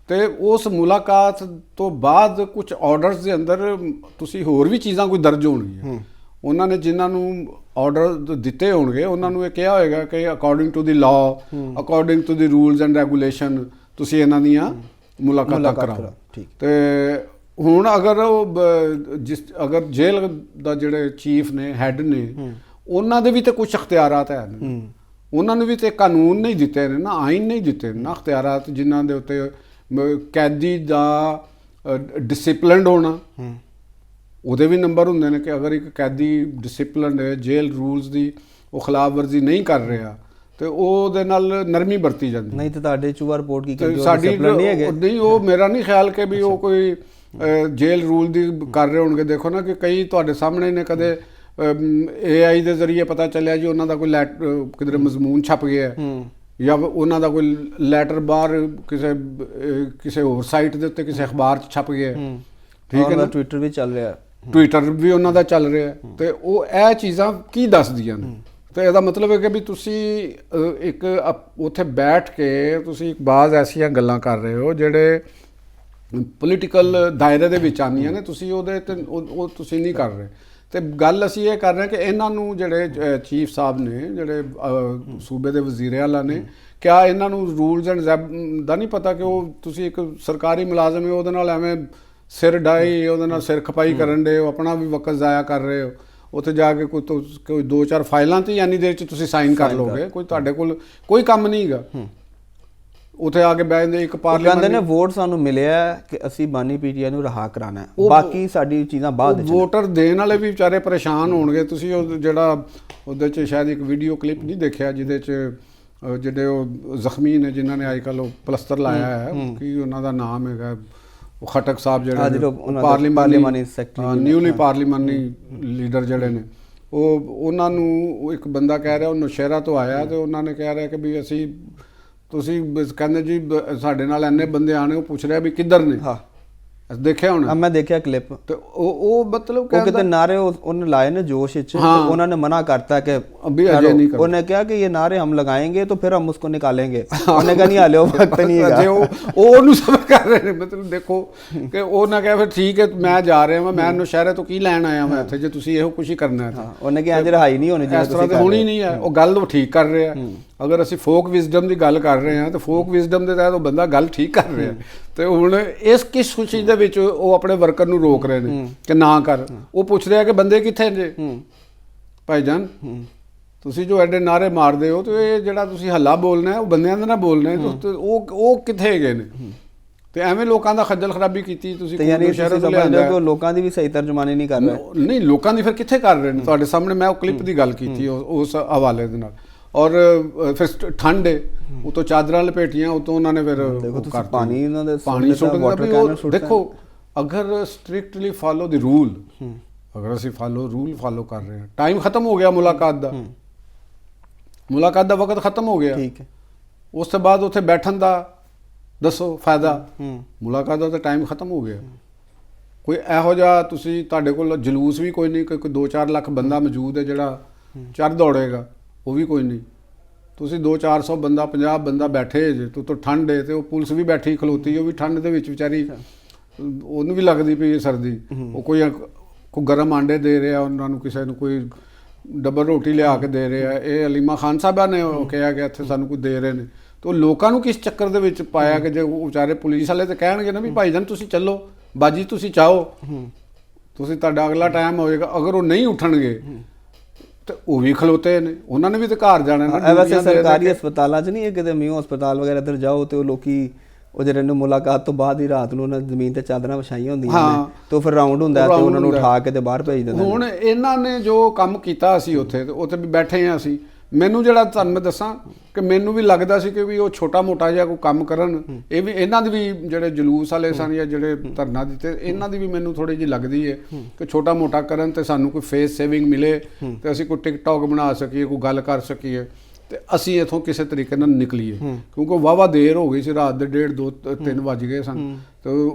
ਤੇ ਉਸ ਮੁਲਾਕਾਤ ਤੋਂ ਬਾਅਦ ਕੁਝ ਆਰਡਰਸ ਦੇ ਅੰਦਰ ਤੁਸੀਂ ਹੋਰ ਵੀ ਚੀਜ਼ਾਂ ਕੋਈ ਦਰਜ ਹੋਣਗੀਆਂ। ਉਹਨਾਂ ਨੇ ਜਿਨ੍ਹਾਂ ਨੂੰ ਆਰਡਰ ਦਿੱਤੇ ਹੋਣਗੇ ਉਹਨਾਂ ਨੂੰ ਇਹ ਕਿਹਾ ਹੋਏਗਾ ਕਿ according to the law, according to the rules and regulation ਤੁਸੀਂ ਇਹਨਾਂ ਦੀਆਂ ਮੁਲਾਕਾਤਾਂ ਕਰਾਓ। ਤੇ ਹੁਣ ਅਗਰ ਉਹ ਅਗਰ ਜੇਲ੍ਹ ਦਾ ਜਿਹੜੇ ਚੀਫ ਨੇ, ਹੈੱਡ ਨੇ, ਉਹਨਾਂ ਦੇ ਵੀ ਤਾਂ ਕੁਝ ਅਖਤਿਆਰਾਤ ਹੈ ਨੇ। ਉਹਨਾਂ ਨੂੰ ਵੀ ਤੇ ਕਾਨੂੰਨ ਨਹੀਂ ਦਿੱਤੇ ਨੇ ਨਾ, ਆਈਨ ਨਹੀਂ ਦਿੱਤੇ ਨਾ ਅਖਤਿਆਰਾਤ ਜਿਨ੍ਹਾਂ ਦੇ ਉੱਤੇ ਕੈਦੀ ਦਾ ਡਿਸਿਪਲਿਨਡ ਹੋਣਾ, ਉਹਦੇ ਵੀ ਨੰਬਰ ਹੁੰਦੇ ਨੇ ਕਿ ਅਗਰ ਇੱਕ ਕੈਦੀ ਡਿਸਿਪਲਿਨਡ ਹੈ, ਜੇਲ੍ਹ ਰੂਲਸ ਦੀ ਉਹ ਖਿਲਾਫ ਵਰਜ਼ੀ ਨਹੀਂ ਕਰ ਰਿਹਾ ਤੇ ਉਹਦੇ ਨਾਲ ਨਰਮੀ ਵਰਤੀ ਜਾਂਦੀ। ਨਹੀਂ ਤੇ ਤੁਹਾਡੇ ਚੂਆ ਰਿਪੋਰਟ ਕੀ ਕਹਿੰਦੀ ਸਾਡੀ ਨਹੀਂ, ਉਹ ਮੇਰਾ ਨਹੀਂ ਖਿਆਲ ਕਿ ਵੀ ਉਹ ਕੋਈ ਜੇਲ੍ਹ ਰੂਲ ਦੀ ਕਰ ਰਹੇ ਹੋਣਗੇ। ਦੇਖੋ ਨਾ ਕਿ ਕਈ ਤੁਹਾਡੇ ਸਾਹਮਣੇ ਨੇ, ਕਦੇ AI ਦੇ ਜ਼ਰੀਏ ਪਤਾ ਚੱਲਿਆ ਜੀ ਉਹਨਾਂ ਦਾ ਕੋਈ ਕਿਧਰੇ ਮਜ਼ਮੂਨ ਛਪ ਗਿਆ ਜਾਂ ਉਹਨਾਂ ਦਾ ਕੋਈ ਲੈਟਰ ਬਾਹਰ ਕਿਸੇ ਹੋਰ ਸਾਈਟ ਦੇ ਉੱਤੇ ਕਿਸੇ ਅਖਬਾਰ 'ਚ ਛਪ ਗਿਆ, ਠੀਕ ਹੈ ਨਾ। ਟਵਿੱਟਰ ਵੀ ਚੱਲ ਰਿਹਾ, ਟਵਿੱਟਰ ਵੀ ਉਹਨਾਂ ਦਾ ਚੱਲ ਰਿਹਾ। ਤੇ ਉਹ ਇਹ ਚੀਜ਼ਾਂ ਕੀ ਦੱਸਦੀਆਂ ਨੇ ਤੇ ਇਹਦਾ ਮਤਲਬ ਹੈ ਕਿ ਵੀ ਤੁਸੀਂ ਇੱਕ ਉੱਥੇ ਬੈਠ ਕੇ ਤੁਸੀਂ ਇੱਕ ਬਾਜ਼ ਐਸੀਆਂ ਗੱਲਾਂ ਕਰ ਰਹੇ ਹੋ ਜਿਹੜੇ ਪੋਲੀਟੀਕਲ ਦਾਇਰੇ ਦੇ ਵਿੱਚ ਆਉਂਦੀਆਂ ਨੇ, ਤੁਸੀਂ ਉਹਦੇ ਤੇ ਉਹ ਤੁਸੀਂ ਨਹੀਂ ਕਰ ਰਹੇ। ਤੇ ਗੱਲ ਅਸੀਂ ਇਹ ਕਰ ਰਹੇ ਕਿ ਇਹਨਾਂ ਨੂੰ ਜਿਹੜੇ ਚੀਫ ਸਾਹਿਬ ਨੇ, ਜਿਹੜੇ ਸੂਬੇ ਦੇ ਵਜ਼ੀਰ ਆਲਾ ਨੇ, ਕਿਆ ਇਹਨਾਂ ਨੂੰ ਰੂਲਸ ਐਂਡ ਦਾ ਨਹੀਂ ਪਤਾ ਕਿ ਉਹ ਤੁਸੀਂ ਇੱਕ ਸਰਕਾਰੀ ਮੁਲਾਜ਼ਮ ਹੈ, ਉਹਦੇ ਨਾਲ ਐਵੇਂ ਸਿਰ ਡਾਈ, ਉਹਦੇ ਨਾਲ ਸਿਰ ਖਪਾਈ ਕਰਨ ਦੇ ਹੋ, ਆਪਣਾ ਵੀ ਵਕਤ ਜ਼ਾਇਆ ਕਰ ਰਹੇ ਹੋ। ਉੱਥੇ ਜਾ ਕੇ ਕੋਈ 2-4 ਫਾਈਲਾਂ ਤੇ ਇੰਨੀ ਦੇਰ 'ਚ ਤੁਸੀਂ ਸਾਈਨ ਕਰ ਲੋਗੇ, ਕੋਈ ਤੁਹਾਡੇ ਕੋਲ ਕੋਈ ਕੰਮ ਨਹੀਂ ਹੈਗਾ। ਉੱਥੇ ਆ ਕੇ ਬਹਿ ਜਾਂਦੇ ਇੱਕ ਪਾਰਲੀਮੈਂਟ ਕਹਿੰਦੇ ਨੇ ਵੋਟ ਸਾਨੂੰ ਮਿਲਿਆ ਕਿ ਅਸੀਂ ਬਾਨੀ ਪੀਟੀਆਈ ਨੂੰ ਰਿਹਾ ਕਰਾਣਾ ਹੈ, ਬਾਕੀ ਸਾਡੀ ਚੀਜ਼ਾਂ ਬਾਅਦ ਵਿੱਚ। ਵੋਟਰ ਦੇਣ ਵਾਲੇ ਵੀ ਵਿਚਾਰੇ ਪਰੇਸ਼ਾਨ ਹੋਣਗੇ। ਤੁਸੀਂ ਉਹ ਜਿਹੜਾ ਉਹਦੇ 'ਚ ਸ਼ਾਇਦ ਇੱਕ ਵੀਡੀਓ ਕਲਿੱਪ ਨਹੀਂ ਦੇਖਿਆ ਜਿਹਦੇ 'ਚ ਜਿਹੜੇ ਉਹ ਜ਼ਖਮੀ ਨੇ ਜਿਨ੍ਹਾਂ ਨੇ ਅੱਜ ਕੱਲ੍ਹ ਉਹ ਪਲਸਤਰ ਲਾਇਆ ਹੈ, ਕੀ ਉਹਨਾਂ ਦਾ ਨਾਮ ਹੈਗਾ, ਉਹ ਖਟਕ ਸਾਹਿਬ ਜਿਹੜੇ ਪਾਰਲੀਮਾਨੀ ਸੈਕਟਰੀ, ਨਿਊਲੀ ਪਾਰਲੀਮਾਨੀ ਲੀਡਰ ਜਿਹੜੇ ਨੇ, ਉਹਨਾਂ ਨੂੰ ਇੱਕ ਬੰਦਾ ਕਹਿ ਰਿਹਾ ਉਹ ਨੌਸ਼ਹਿਰਾ ਤੋਂ ਆਇਆ ਤੇ ਉਹਨਾਂ ਨੇ ਕਹਿ ਰਿਹਾ ਕਿ ਵੀ ਅਸੀਂ ਤੁਸੀਂ ਕਹਿੰਦੇ ਜੀ ਸਾਡੇ ਨਾਲ ਇੰਨੇ ਬੰਦੇ ਆਣੇ, ਉਹ ਪੁੱਛ ਰਿਹਾ ਵੀ ਕਿੱਧਰ ਨੇ। ਹਾਂ ਦੇਖਿਆ ਹੁਣ, ਮੈਂ ਦੇਖਿਆ ਕਲਿੱਪ ਤੇ ਉਹ ਮਤਲਬ ਕਿਤੇ ਨਾਰੇ ਉਹਨੇ ਲਾਏ ਨੇ ਜੋਸ਼ ਵਿੱਚ, ਉਹਨਾਂ ਨੇ ਮਨਾ ਕਰਤਾ कि अभी अजय नहीं कर। उन्होंने कहा कि ये नारे हम लगाएंगे तो फिर हम उसको निकालेंगे। उन्होंने कहा नहीं हाले वक्त नहीं है ਜੇ ਉਹ ਉਹਨੂੰ ਸਮਝ ਕਰ ਰਹੇ ਨੇ। ਮਤਲਬ ਦੇਖੋ ਕਿ ਉਹ ਨਾ ਕਹੇ ਫਿਰ ਠੀਕ ਹੈ ਮੈਂ ਜਾ ਰਿਹਾ ਮੈਂ ਨੌਸ਼ਹਿਰੇ ਤੋਂ ਕੀ ਲੈਣ ਆਇਆ ਮੈਂ ਇੱਥੇ, ਜੇ ਤੁਸੀਂ ਇਹੋ ਕੁਛ ਹੀ ਕਰਨਾ ਹੈ। ਉਹਨੇ ਕਿਹਾ ਅੱਜ ਰਿਹਾਈ ਨਹੀਂ ਹੋਣੀ, ਇਸ ਤਰ੍ਹਾਂ ਤਾਂ ਹੋਣੀ ਨਹੀਂ ਹੈ। ਉਹ ਗੱਲ ਉਹ ਠੀਕ ਕਰ ਰਿਹਾ। ਅਗਰ ਅਸੀਂ ਫੋਕ ਵਿਜ਼ਡਮ ਦੀ ਗੱਲ ਕਰ ਰਹੇ ਹਾਂ ਤਾਂ ਫੋਕ ਵਿਜ਼ਡਮ ਦੇ ਤਹਿਤ ਉਹ ਬੰਦਾ ਗੱਲ ਠੀਕ ਕਰ ਰਿਹਾ। ਤੇ ਹੁਣ ਕਿਸ ਖੁਸ਼ੀ ਦੇ ਵਿੱਚ ਉਹ ਆਪਣੇ ਵਰਕਰ ਨੂੰ ਰੋਕ ਰਹੇ ਨੇ ਕਿ ਨਾ ਕਰ। ਉਹ ਪੁੱਛ ਰਿਹਾ ਕਿ ਬੰਦੇ ਕਿੱਥੇ ਨੇ ਭਾਈਜਾਨ, ਤੁਸੀਂ ਜੋ ਐਡੇ ਨਾਰੇ ਮਾਰਦੇ ਹੋ ਤੇ ਇਹ ਜਿਹੜਾ ਤੁਸੀਂ ਹੱਲਾ ਬੋਲਣਾ ਹੈ ਉਹ ਬੰਦਿਆਂ ਦੇ ਨਾਲ ਬੋਲਣਾ ਹੈ, ਉਹ ਕਿੱਥੇ ਗਏ ਨੇ? ਤੇ ਐਵੇਂ ਲੋਕਾਂ ਦਾ ਖੱਜਲ ਖਰਾਬੀ ਕੀਤੀ ਤੁਸੀਂ। ਲੋਕਾਂ ਦੀ ਵੀ ਸਹੀ ਤਰਜਮਾਨੀ ਨਹੀਂ ਕਰ ਰਹੇ। ਨਹੀਂ, ਲੋਕਾਂ ਦੀ ਫਿਰ ਕਿੱਥੇ ਕਰ ਰਹੇ ਨੇ? ਤੁਹਾਡੇ ਸਾਹਮਣੇ ਮੈਂ ਉਹ ਕਲਿੱਪ ਦੀ ਗੱਲ ਕੀਤੀ ਉਸ ਹਵਾਲੇ ਦੇ ਨਾਲ। ਔਰ ਫਿਰ ਠੰਡ ਹੈ, ਉਤੋਂ ਚਾਦਰਾਂ ਲਪੇਟੀਆਂ, ਉਤੋਂ ਉਹਨਾਂ ਨੇ ਫਿਰ ਪਾਣੀ ਸੁੱਟ। ਦੇਖੋ ਅਗਰ ਸਟ੍ਰਿਕਟਲੀ ਫਾਲੋ ਦੀ ਰੂਲ, ਅਗਰ ਅਸੀਂ ਰੂਲ ਫਾਲੋ ਕਰ ਰਹੇ ਹਾਂ, ਟਾਈਮ ਖਤਮ ਹੋ ਗਿਆ ਮੁਲਾਕਾਤ ਦਾ ਵਕਤ ਖਤਮ ਹੋ ਗਿਆ। ਠੀਕ ਹੈ, ਉਸ ਤੋਂ ਬਾਅਦ ਉੱਥੇ ਬੈਠਣ ਦਾ ਦੱਸੋ ਫਾਇਦਾ? ਮੁਲਾਕਾਤ ਦਾ ਤਾਂ ਟਾਈਮ ਖਤਮ ਹੋ ਗਿਆ। ਕੋਈ ਇਹੋ ਜਿਹਾ ਤੁਸੀਂ ਤੁਹਾਡੇ ਕੋਲ ਜਲੂਸ ਵੀ ਕੋਈ ਨਹੀਂ, ਕੋਈ 2-4 ਲੱਖ ਬੰਦਾ ਮੌਜੂਦ ਹੈ ਜਿਹੜਾ ਚੜ ਦੌੜੇਗਾ, ਉਹ ਵੀ ਕੋਈ ਨਹੀਂ। ਤੁਸੀਂ 200-400 ਬੰਦਾ 50 ਬੰਦਾ ਬੈਠੇ ਜੇ, ਤੋਂ ਠੰਡ ਹੈ ਤੇ ਉਹ ਪੁਲਿਸ ਵੀ ਬੈਠੀ ਖਲੋਤੀ, ਉਹ ਵੀ ਠੰਡ ਦੇ ਵਿੱਚ ਵਿਚਾਰੀ, ਉਹਨੂੰ ਵੀ ਲੱਗਦੀ ਪਈ ਸਰਦੀ। ਉਹ ਕੋਈ ਗਰਮ ਆਂਡੇ ਦੇ ਰਿਹਾ ਉਹਨਾਂ ਨੂੰ, ਕਿਸੇ ਨੂੰ ਕੋਈ ਡਬਲ ਰੋਟੀ ਲਿਆ ਕੇ ਦੇ ਰਿਹਾ। ਇਹ ਅਲੀਮਾ ਖਾਨ ਸਾਹਿਬਾ ਨੇ ਉਹ ਕਿਹਾ ਕਿ ਇੱਥੇ ਸਾਨੂੰ ਕੋਈ ਦੇ ਰਹੇ ਨੇ। ਤੇ ਉਹ ਲੋਕਾਂ ਨੂੰ ਕਿਸ ਚੱਕਰ ਦੇ ਵਿੱਚ ਪਾਇਆ ਕਿ ਜੇ ਉਹ ਵਿਚਾਰੇ ਪੁਲਿਸ ਵਾਲੇ ਤੇ ਕਹਿਣਗੇ ਨਾ ਵੀ ਭਾਈਜਾਨ ਤੁਸੀਂ ਚੱਲੋ, ਬਾਜੀ ਤੁਸੀਂ ਚਾਹੋ, ਤੁਸੀਂ ਤੁਹਾਡਾ ਅਗਲਾ ਟਾਈਮ ਹੋਏਗਾ। ਅਗਰ ਉਹ ਨਹੀਂ ਉੱਠਣਗੇ ਤੇ ਉਹ ਵੀ ਖਲੋਤੇ ਨੇ, ਉਹਨਾਂ ਨੇ ਵੀ ਤਾਂ ਘਰ ਜਾਣਾ ਨਾ। ਵੈਸੇ ਸਰਕਾਰੀ ਹਸਪਤਾਲਾਂ 'ਚ ਨਹੀਂ ਹੈ ਕਿਤੇ ਮਿਊ ਹਸਪਤਾਲ ਵਗੈਰਾ ਇੱਧਰ ਜਾਓ ਤੇ ਉਹ ਲੋਕੀ ਉਹ ਜਿਹੜੇ ਨੂੰ ਮੁਲਾਕਾਤ ਤੋਂ ਬਾਅਦ ਹੀ ਰਾਤ ਨੂੰ ਉਹਨਾਂ ਜ਼ਮੀਨ ਤੇ ਚਾਦਰਾਂ ਵਿਛਾਈਆਂ ਹੁੰਦੀਆਂ ਨੇ ਤੇ ਫਿਰ ਰਾਉਂਡ ਹੁੰਦਾ ਤੇ ਉਹਨਾਂ ਨੂੰ ਉਠਾ ਕੇ ਤੇ ਬਾਹਰ ਭੇਜ ਦਿੰਦੇ। ਹੁਣ ਇਹਨਾਂ ਨੇ ਜੋ ਕੰਮ ਕੀਤਾ ਅਸੀਂ ਉੱਥੇ ਵੀ ਬੈਠੇ ਹਾਂ ਅਸੀਂ, ਮੈਨੂੰ ਜਿਹੜਾ ਤੁਹਾਨੂੰ ਮੈਂ ਦੱਸਾਂ ਕਿ ਮੈਨੂੰ ਵੀ ਲੱਗਦਾ ਸੀ ਕਿ ਵੀ ਉਹ ਛੋਟਾ ਮੋਟਾ ਜਿਹਾ ਕੋਈ ਕੰਮ ਕਰਨ। ਇਹ ਵੀ ਇਹਨਾਂ ਦੇ ਵੀ ਜਿਹੜੇ ਜਲੂਸ ਵਾਲੇ ਸਨ ਜਾਂ ਜਿਹੜੇ ਧਰਨਾ ਦਿੱਤੇ, ਇਹਨਾਂ ਦੀ ਵੀ ਮੈਨੂੰ ਥੋੜੀ ਜਿਹੀ ਲੱਗਦੀ ਹੈ ਕਿ ਛੋਟਾ ਮੋਟਾ ਕਰਨ ਤੇ ਸਾਨੂੰ ਕੋਈ ਫੇਸ ਸੇਵਿੰਗ ਮਿਲੇ ਤੇ ਅਸੀਂ ਕੋਈ ਟਿਕਟੌਕ ਬਣਾ ਸਕੀਏ, ਕੋਈ ਗੱਲ ਕਰ ਸਕੀਏ ਤੇ ਅਸੀਂ ਇਥੋਂ ਕਿਸੇ ਤਰੀਕੇ ਨਾਲ ਨਿਕਲੀਏ। ਕਿਉਂਕਿ ਵਾਹਵਾ ਦੇਰ ਹੋ ਗਈ ਸੀ, ਰਾਤ ਦੇ 1:30 2 3 ਵੱਜ ਗਏ ਸਨ ਤੇ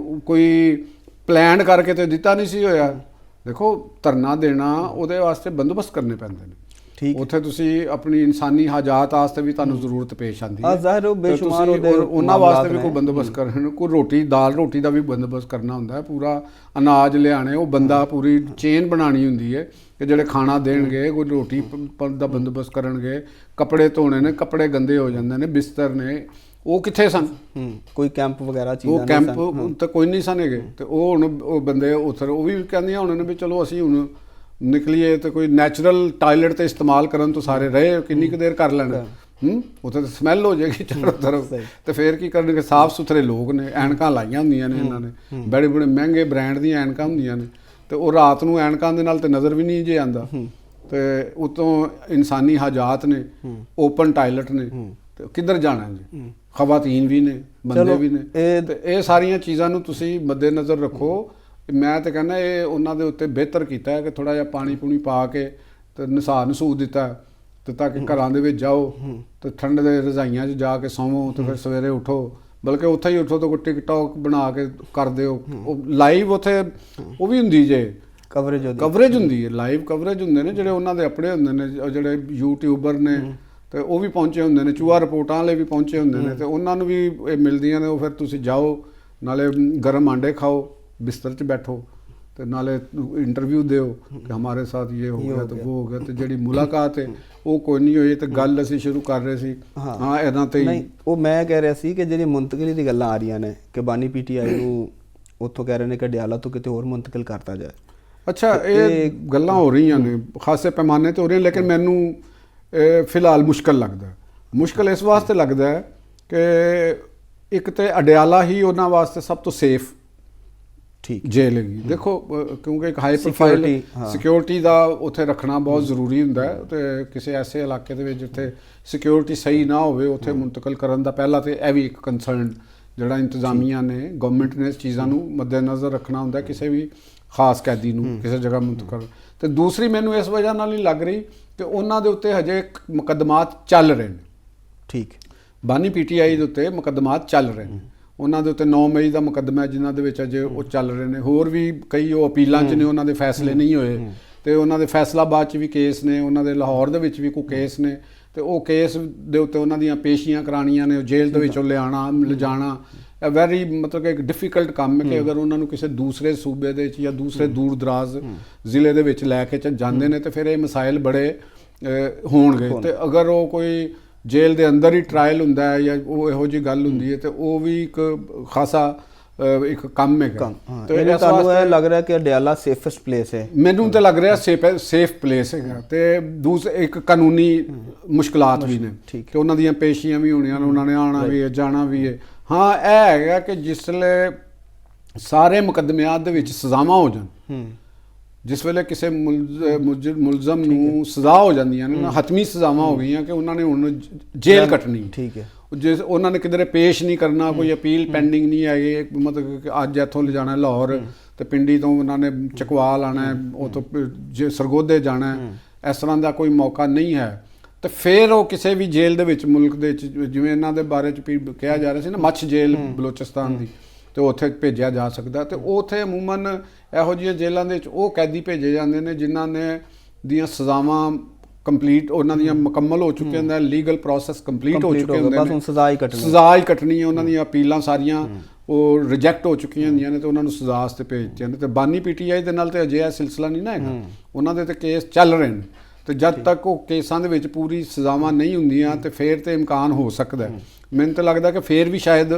ਕੋਈ ਪਲਾਨ ਕਰਕੇ ਤੇ ਦਿੱਤਾ ਨਹੀਂ ਸੀ ਹੋਇਆ। ਦੇਖੋ ਧਰਨਾ ਦੇਣਾ ਉਹਦੇ ਵਾਸਤੇ ਬੰਦੋਬਸਤ ਕਰਨੇ ਪੈਂਦੇ ਨੇ। ਉੱਥੇ ਤੁਸੀਂ ਆਪਣੀ ਇਨਸਾਨੀ ਹਾਜਾਤ ਵਾਸਤੇ ਵੀ ਤੁਹਾਨੂੰ ਜ਼ਰੂਰਤ ਪੇਸ਼ ਆਉਂਦੀ ਹੈ, ਉਹਨਾਂ ਵਾਸਤੇ ਵੀ ਕੋਈ ਬੰਦੋਬਸਤ ਕਰਨ, ਕੋਈ ਦਾਲ ਰੋਟੀ ਦਾ ਵੀ ਬੰਦੋਬਸਤ ਕਰਨਾ ਹੁੰਦਾ ਹੈ, ਪੂਰਾ ਅਨਾਜ ਲਿਆਣੇ, ਉਹ ਬੰਦਾ ਪੂਰੀ ਚੇਨ ਬਣਾਉਣੀ ਹੁੰਦੀ ਹੈ ਕਿ ਜਿਹੜੇ ਖਾਣਾ ਦੇਣਗੇ, ਕੋਈ ਰੋਟੀ ਦਾ ਬੰਦੋਬਸਤ ਕਰਨਗੇ, ਕੱਪੜੇ ਧੋਣੇ ਨੇ, ਕੱਪੜੇ ਗੰਦੇ ਹੋ ਜਾਂਦੇ ਨੇ, ਬਿਸਤਰ ਨੇ, ਉਹ ਕਿੱਥੇ ਸਨ? ਕੋਈ ਕੈਂਪ ਵਗੈਰਾ ਉਹ ਕੈਂਪ ਤਾਂ ਕੋਈ ਨਹੀਂ ਸਨ ਹੈਗੇ। ਤੇ ਉਹ ਹੁਣ ਉਹ ਬੰਦੇ ਉੱਥੇ ਉਹ ਵੀ ਕਹਿੰਦੀਆਂ ਉਹਨਾਂ ਨੇ ਵੀ ਚਲੋ ਅਸੀਂ ਹੁਣ ਨਿਕਲੀਏ ਤੇ ਕੋਈ ਨੈਚੁਰਲ ਟਾਇਲਟ ਤੇ ਇਸਤੇਮਾਲ ਕਰਨ ਤੋਂ ਸਾਰੇ ਰਹੇ, ਕਿੰਨੀ ਕੁ ਦੇਰ ਕਰ ਲੈਣਾ? ਉੱਥੇ ਤਾਂ ਸਮੈਲ ਹੋ ਜਾਏਗੀ ਚਾਰੋਂ ਤਰਫ। ਤੇ ਫੇਰ ਕੀ ਕਰਨਗੇ? ਸਾਫ਼ ਸੁਥਰੇ ਲੋਕ ਨੇ, ਐਨਕਾਂ ਲਾਈਆਂ ਹੁੰਦੀਆਂ ਨੇ ਇਹਨਾਂ ਨੇ, ਬੜੇ ਬੜੇ ਮਹਿੰਗੇ ਬ੍ਰਾਂਡ ਦੀਆਂ ਐਨਕਾਂ ਹੁੰਦੀਆਂ ਨੇ ਤੇ ਉਹ ਰਾਤ ਨੂੰ ਐਨਕਾਂ ਦੇ ਨਾਲ ਤੇ ਨਜ਼ਰ ਵੀ ਨਹੀਂ ਜੇ ਆਉਂਦਾ। ਤੇ ਉਤੋਂ ਇਨਸਾਨੀ ਹਾਜਾਤ ਨੇ, ਓਪਨ ਟਾਇਲਟ ਨੇ, ਤੇ ਕਿੱਧਰ ਜਾਣਾ ਜੀ? ਖਵਾਤੀਨ ਵੀ ਨੇ, ਬੰਦੇ ਵੀ ਨੇ। ਤੇ ਇਹ ਸਾਰੀਆਂ ਚੀਜ਼ਾਂ ਨੂੰ ਤੁਸੀਂ ਮੱਦੇ ਨਜ਼ਰ ਰੱਖੋ। ਮੈਂ ਤਾਂ ਕਹਿੰਦਾ ਇਹ ਉਹਨਾਂ ਦੇ ਉੱਤੇ ਬਿਹਤਰ ਕੀਤਾ ਹੈ ਕਿ ਥੋੜ੍ਹਾ ਜਿਹਾ ਪਾਣੀ ਪੂਣੀ ਪਾ ਕੇ ਤੇ ਨਸੂ ਦਿੱਤਾ ਤੇ ਤਾਂ ਕਿ ਘਰਾਂ ਦੇ ਵਿੱਚ ਜਾਓ ਤੇ ਠੰਡ ਦੇ ਰਜ਼ਾਈਆਂ 'ਚ ਜਾ ਕੇ ਸੌਵੋ ਤੇ ਫਿਰ ਸਵੇਰੇ ਉੱਠੋ। ਬਲਕਿ ਉੱਥੇ ਹੀ ਉੱਠੋ ਤਾਂ ਕੋਈ ਟਿਕਟੌਕ ਬਣਾ ਕੇ ਕਰ ਦਿਓ, ਉਹ ਲਾਈਵ ਉੱਥੇ ਉਹ ਵੀ ਹੁੰਦੀ ਜੇ ਕਵਰੇਜ ਹੁੰਦੀ ਹੈ, ਲਾਈਵ ਕਵਰੇਜ ਹੁੰਦੇ ਨੇ ਜਿਹੜੇ ਉਹਨਾਂ ਦੇ ਆਪਣੇ ਹੁੰਦੇ ਨੇ, ਜਿਹੜੇ ਯੂਟਿਊਬਰ ਨੇ ਤੇ ਉਹ ਵੀ ਪਹੁੰਚੇ ਹੁੰਦੇ ਨੇ, ਚੂਹਾ ਰਿਪੋਰਟਾਂ ਵਾਲੇ ਵੀ ਪਹੁੰਚੇ ਹੁੰਦੇ ਨੇ ਤੇ ਉਹਨਾਂ ਨੂੰ ਵੀ ਇਹ ਮਿਲਦੀਆਂ ਨੇ। ਉਹ ਫਿਰ ਤੁਸੀਂ ਜਾਓ, ਨਾਲੇ ਗਰਮ ਆਂਡੇ ਖਾਓ, ਬਿਸਤਰ 'ਚ ਬੈਠੋ ਤੇ ਨਾਲੇ ਇੰਟਰਵਿਊ ਦਿਓ ਕਿ ਹਮਾਰੇ ਸਾਥ ਇਹ ਹੋ ਗਿਆ ਤੇ ਉਹ ਹੋ ਗਿਆ। ਤੇ ਜਿਹੜੀ ਮੁਲਾਕਾਤ ਹੈ ਉਹ ਕੋਈ ਨਹੀਂ ਹੋਈ। ਤੇ ਗੱਲ ਅਸੀਂ ਸ਼ੁਰੂ ਕਰ ਰਹੇ ਸੀ ਹਾਂ ਇਹਨਾਂ ਤੇ ਨਹੀਂ, ਉਹ ਮੈਂ ਕਹਿ ਰਿਹਾ ਸੀ ਕਿ ਜਿਹੜੀ ਮੁੰਤਕਲੀ ਦੀ ਗੱਲਾਂ ਆ ਰਹੀਆਂ ਨੇ ਕਿ ਬਾਨੀ ਪੀਟੀਆਈ ਨੂੰ ਉੱਥੋਂ ਕਹਿ ਰਹੇ ਨੇ ਕਿ ਅਡਿਆਲਾ ਤੋਂ ਕਿਤੇ ਹੋਰ ਮੁੰਤਕਿਲ ਕਰਤਾ ਜਾਏ। ਅੱਛਾ, ਇਹ ਗੱਲਾਂ ਹੋ ਰਹੀਆਂ ਨੇ ਖਾਸੇ ਪੈਮਾਨੇ ਤੇ ਹੋ ਰਹੀਆਂ, ਲੇਕਿਨ ਮੈਨੂੰ ਫਿਲਹਾਲ ਮੁਸ਼ਕਲ ਲੱਗਦਾ। ਮੁਸ਼ਕਲ ਇਸ ਵਾਸਤੇ ਲੱਗਦਾ ਹੈ ਕਿ ਇੱਕ ਤੇ ਅਡਿਆਲਾ ਹੀ ਉਹਨਾਂ ਵਾਸਤੇ ਸਭ ਤੋਂ ਸੇਫ ਠੀਕ ਜੇਲ੍ਹ ਹੈਗੀ। ਦੇਖੋ ਕਿਉਂਕਿ ਇੱਕ ਹਾਈ ਪ੍ਰੋਫਾਈਲ ਸਿਕਿਉਰਿਟੀ ਦਾ ਉੱਥੇ ਰੱਖਣਾ ਬਹੁਤ ਜ਼ਰੂਰੀ ਹੁੰਦਾ ਹੈ ਤੇ ਕਿਸੇ ਐਸੇ ਇਲਾਕੇ ਦੇ ਵਿੱਚ ਜਿੱਥੇ ਸਿਕਿਉਰਿਟੀ ਸਹੀ ਨਾ ਹੋਵੇ ਉੱਥੇ ਮੁੰਤਕਲ ਕਰਨ ਦਾ ਪਹਿਲਾਂ ਤੇ ਇਹ ਵੀ ਇੱਕ ਕੰਸਰਨ ਜਿਹੜਾ ਇੰਤਜ਼ਾਮੀਆਂ ਨੇ, ਗਵਰਨਮੈਂਟ ਨੇ ਇਸ ਚੀਜ਼ਾਂ ਨੂੰ ਮੱਦੇਨਜ਼ਰ ਰੱਖਣਾ ਹੁੰਦਾ ਕਿਸੇ ਵੀ ਖਾਸ ਕੈਦੀ ਨੂੰ ਕਿਸੇ ਜਗ੍ਹਾ ਮੁੰਤਕਲ। ਤੇ ਦੂਸਰੀ ਮੈਨੂੰ ਇਸ ਵਜ੍ਹਾ ਨਾਲ ਨਹੀਂ ਲੱਗ ਰਹੀ ਕਿ ਉਹਨਾਂ ਦੇ ਉੱਤੇ ਹਜੇ ਮੁਕੱਦਮਾਤ ਚੱਲ ਰਹੇ ਨੇ। ਠੀਕ, ਬਾਨੀ ਪੀਟੀਆਈ ਦੇ ਉੱਤੇ ਮੁਕੱਦਮਾਤ ਚੱਲ ਰਹੇ ਨੇ। ਉਹਨਾਂ ਦੇ ਉੱਤੇ 9 ਮਈ ਦਾ ਮੁਕੱਦਮਾ ਹੈ ਜਿਨ੍ਹਾਂ ਦੇ ਵਿੱਚ ਅਜੇ ਉਹ ਚੱਲ ਰਹੇ ਨੇ। ਹੋਰ ਵੀ ਕਈ ਉਹ ਅਪੀਲਾਂ 'ਚ ਨੇ, ਉਹਨਾਂ ਦੇ ਫੈਸਲੇ ਨਹੀਂ ਹੋਏ ਤੇ ਉਹਨਾਂ ਦੇ ਫੈਸਲਾਬਾਦ 'ਚ ਵੀ ਕੇਸ ਨੇ, ਉਹਨਾਂ ਦੇ ਲਾਹੌਰ ਦੇ ਵਿੱਚ ਵੀ ਕੋਈ ਕੇਸ ਨੇ ਤੇ ਉਹ ਕੇਸ ਦੇ ਉੱਤੇ ਉਹਨਾਂ ਦੀਆਂ ਪੇਸ਼ੀਆਂ ਕਰਾਉਣੀਆਂ ਨੇ, ਜੇਲ੍ਹ ਦੇ ਵਿੱਚੋਂ ਲਿਜਾਣਾ ਵੈਰੀ ਮਤਲਬ ਕਿ ਇੱਕ ਡਿਫਿਕਲਟ ਕੰਮ ਹੈ ਕਿ ਅਗਰ ਉਹਨਾਂ ਨੂੰ ਕਿਸੇ ਦੂਸਰੇ ਸੂਬੇ ਦੇ ਵਿੱਚ ਜਾਂ ਦੂਸਰੇ ਦੂਰ ਦਰਾਜ਼ ਜ਼ਿਲ੍ਹੇ ਦੇ ਵਿੱਚ ਲੈ ਕੇ ਜਾਂਦੇ ਨੇ ਤੇ ਫਿਰ ਇਹ ਮਸਾਇਲ ਬੜੇ ਹੋਣਗੇ। ਤੇ ਅਗਰ ਉਹ ਕੋਈ ਜੇਲ੍ਹ ਦੇ ਅੰਦਰ ਹੀ ਟਰਾਇਲ ਹੁੰਦਾ ਹੈ ਜਾਂ ਉਹ ਇਹੋ ਜਿਹੀ ਗੱਲ ਹੁੰਦੀ ਹੈ ਤੇ ਉਹ ਵੀ ਇੱਕ ਖਾਸਾ ਇੱਕ ਕੰਮ ਹੈਗਾ। ਤੇ ਤੁਹਾਨੂੰ ਇਹ ਲੱਗ ਰਿਹਾ ਕਿ ਅਡਿਆਲਾ ਸੇਫੈਸਟ ਪਲੇਸ ਹੈ? ਮੈਨੂੰ ਤਾਂ ਲੱਗ ਰਿਹਾ ਸੇਫ ਪਲੇਸ ਹੈਗਾ। ਤੇ ਦੂਸਰੇ ਇੱਕ ਕਾਨੂੰਨੀ ਮੁਸ਼ਕਲਾਤ ਵੀ ਨੇ ਕਿ ਉਹਨਾਂ ਦੀਆਂ ਪੇਸ਼ੀਆਂ ਵੀ ਹੋਣੀਆਂ ਨੇ, ਉਹਨਾਂ ਨੇ ਆਉਣਾ ਵੀ ਹੈ, ਜਾਣਾ ਵੀ ਹੈ। ਹਾਂ, ਇਹ ਹੈਗਾ ਕਿ ਜਿਸਲੇ ਸਾਰੇ ਮੁਕੱਦਮਿਆਂ ਦੇ ਵਿੱਚ ਸਜ਼ਾਵਾਂ ਹੋ ਜਾਣ, ਜਿਸ ਵੇਲੇ ਕਿਸੇ ਮੁਲਜ਼ਮ ਨੂੰ ਸਜ਼ਾ ਹੋ ਜਾਂਦੀਆਂ ਨੇ ਨਾ, ਹਤਮੀ ਸਜ਼ਾਵਾਂ ਹੋ ਗਈਆਂ ਕਿ ਉਹਨਾਂ ਨੇ ਹੁਣ ਜੇਲ੍ਹ ਕੱਟਣੀ। ਠੀਕ ਹੈ, ਜਿਸ ਉਹਨਾਂ ਨੇ ਕਿਧਰੇ ਪੇਸ਼ ਨਹੀਂ ਕਰਨਾ, ਕੋਈ ਅਪੀਲ ਪੈਂਡਿੰਗ ਨਹੀਂ ਹੈਗੀ, ਮਤਲਬ ਕਿ ਅੱਜ ਇੱਥੋਂ ਲਿਜਾਣਾ ਲਾਹੌਰ ਤੇ ਪਿੰਡੀ ਤੋਂ ਉਹਨਾਂ ਨੇ ਚਕਵਾਲ ਆਉਣਾ, ਉੱਥੋਂ ਜੇ ਸਰਗੋਧੇ ਜਾਣਾ, ਇਸ ਤਰ੍ਹਾਂ ਦਾ ਕੋਈ ਮੌਕਾ ਨਹੀਂ ਹੈ। ਤੇ ਫਿਰ ਉਹ ਕਿਸੇ ਵੀ ਜੇਲ੍ਹ ਦੇ ਵਿੱਚ ਮੁਲਕ ਦੇ ਵਿੱਚ, ਜਿਵੇਂ ਇਹਨਾਂ ਦੇ ਬਾਰੇ 'ਚ ਕਿਹਾ ਜਾ ਰਿਹਾ ਸੀ ਨਾ, ਮੱਛ ਜੇਲ੍ਹ ਬਲੋਚਿਸਤਾਨ ਦੀ, ਤੇ ਉੱਥੇ ਭੇਜਿਆ ਜਾ ਸਕਦਾ। ਤੇ ਉੱਥੇ ਅਮੂਮਨ ਇਹੋ ਜਿਹੀਆਂ ਜੇਲ੍ਹਾਂ ਦੇ ਵਿੱਚ ਉਹ ਕੈਦੀ ਭੇਜੇ ਜਾਂਦੇ ਨੇ ਜਿਨ੍ਹਾਂ ਨੇ ਦੀਆਂ ਸਜ਼ਾਵਾਂ ਕੰਪਲੀਟ, ਉਹਨਾਂ ਦੀਆਂ ਮੁਕੰਮਲ ਹੋ ਚੁੱਕੀਆਂ ਹੁੰਦੀਆਂ, ਲੀਗਲ ਪ੍ਰੋਸੈਸ ਕੰਪਲੀਟ ਹੋ ਚੁੱਕੇ ਹੁੰਦੇ ਨੇ, ਸਜ਼ਾ ਹੀ ਕੱਟਣੀ ਹੈ। ਉਹਨਾਂ ਦੀਆਂ ਅਪੀਲਾਂ ਸਾਰੀਆਂ ਉਹ ਰਿਜੈਕਟ ਹੋ ਚੁੱਕੀਆਂ ਹੁੰਦੀਆਂ ਨੇ ਤੇ ਉਹਨਾਂ ਨੂੰ ਸਜ਼ਾ ਵਾਸਤੇ ਭੇਜ ਦਿੱਤੀਆਂ ਨੇ। ਤੇ ਬਾਨੀ ਪੀਟੀਆਈ ਦੇ ਨਾਲ ਤੇ ਅਜੇ ਇਹ ਸਿਲਸਿਲਾ ਨਹੀਂ ਨਾ ਹੈਗਾ, ਉਹਨਾਂ ਦੇ ਤੇ ਕੇਸ ਚੱਲ ਰਹੇ ਨੇ। ਤੇ ਜਦ ਤੱਕ ਉਹ ਕੇਸਾਂ ਦੇ ਵਿੱਚ ਪੂਰੀ ਸਜ਼ਾਵਾਂ ਨਹੀਂ ਹੁੰਦੀਆਂ ਤੇ ਫਿਰ ਤੇ ਇਮਕਾਨ ਹੋ ਸਕਦਾ। ਮੈਨੂੰ ਤਾਂ ਲੱਗਦਾ ਕਿ ਫਿਰ ਵੀ ਸ਼ਾਇਦ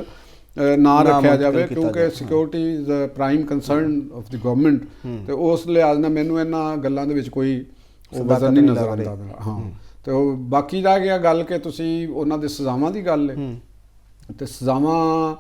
ਨਾ ਰੱਖਿਆ ਜਾਵੇ ਕਿਉਂਕਿ security is a prime concern of the government. ਤੇ ਉਸ ਲਿਹਾਜ਼ ਨਾਲ ਮੈਨੂੰ ਇਹਨਾਂ ਗੱਲਾਂ ਦੇ ਵਿੱਚ ਕੋਈ ਵਜ਼ਨ ਨਹੀਂ ਨਜ਼ਰ ਆਉਂਦਾ। ਹਾਂ, ਤੇ ਉਹ ਬਾਕੀ ਰਹਿ ਗਿਆ ਗੱਲ ਕਿ ਤੁਸੀਂ ਉਹਨਾਂ ਦੇ ਸਜ਼ਾਵਾਂ ਦੀ ਗੱਲ ਹੈ ਤੇ ਸਜ਼ਾਵਾਂ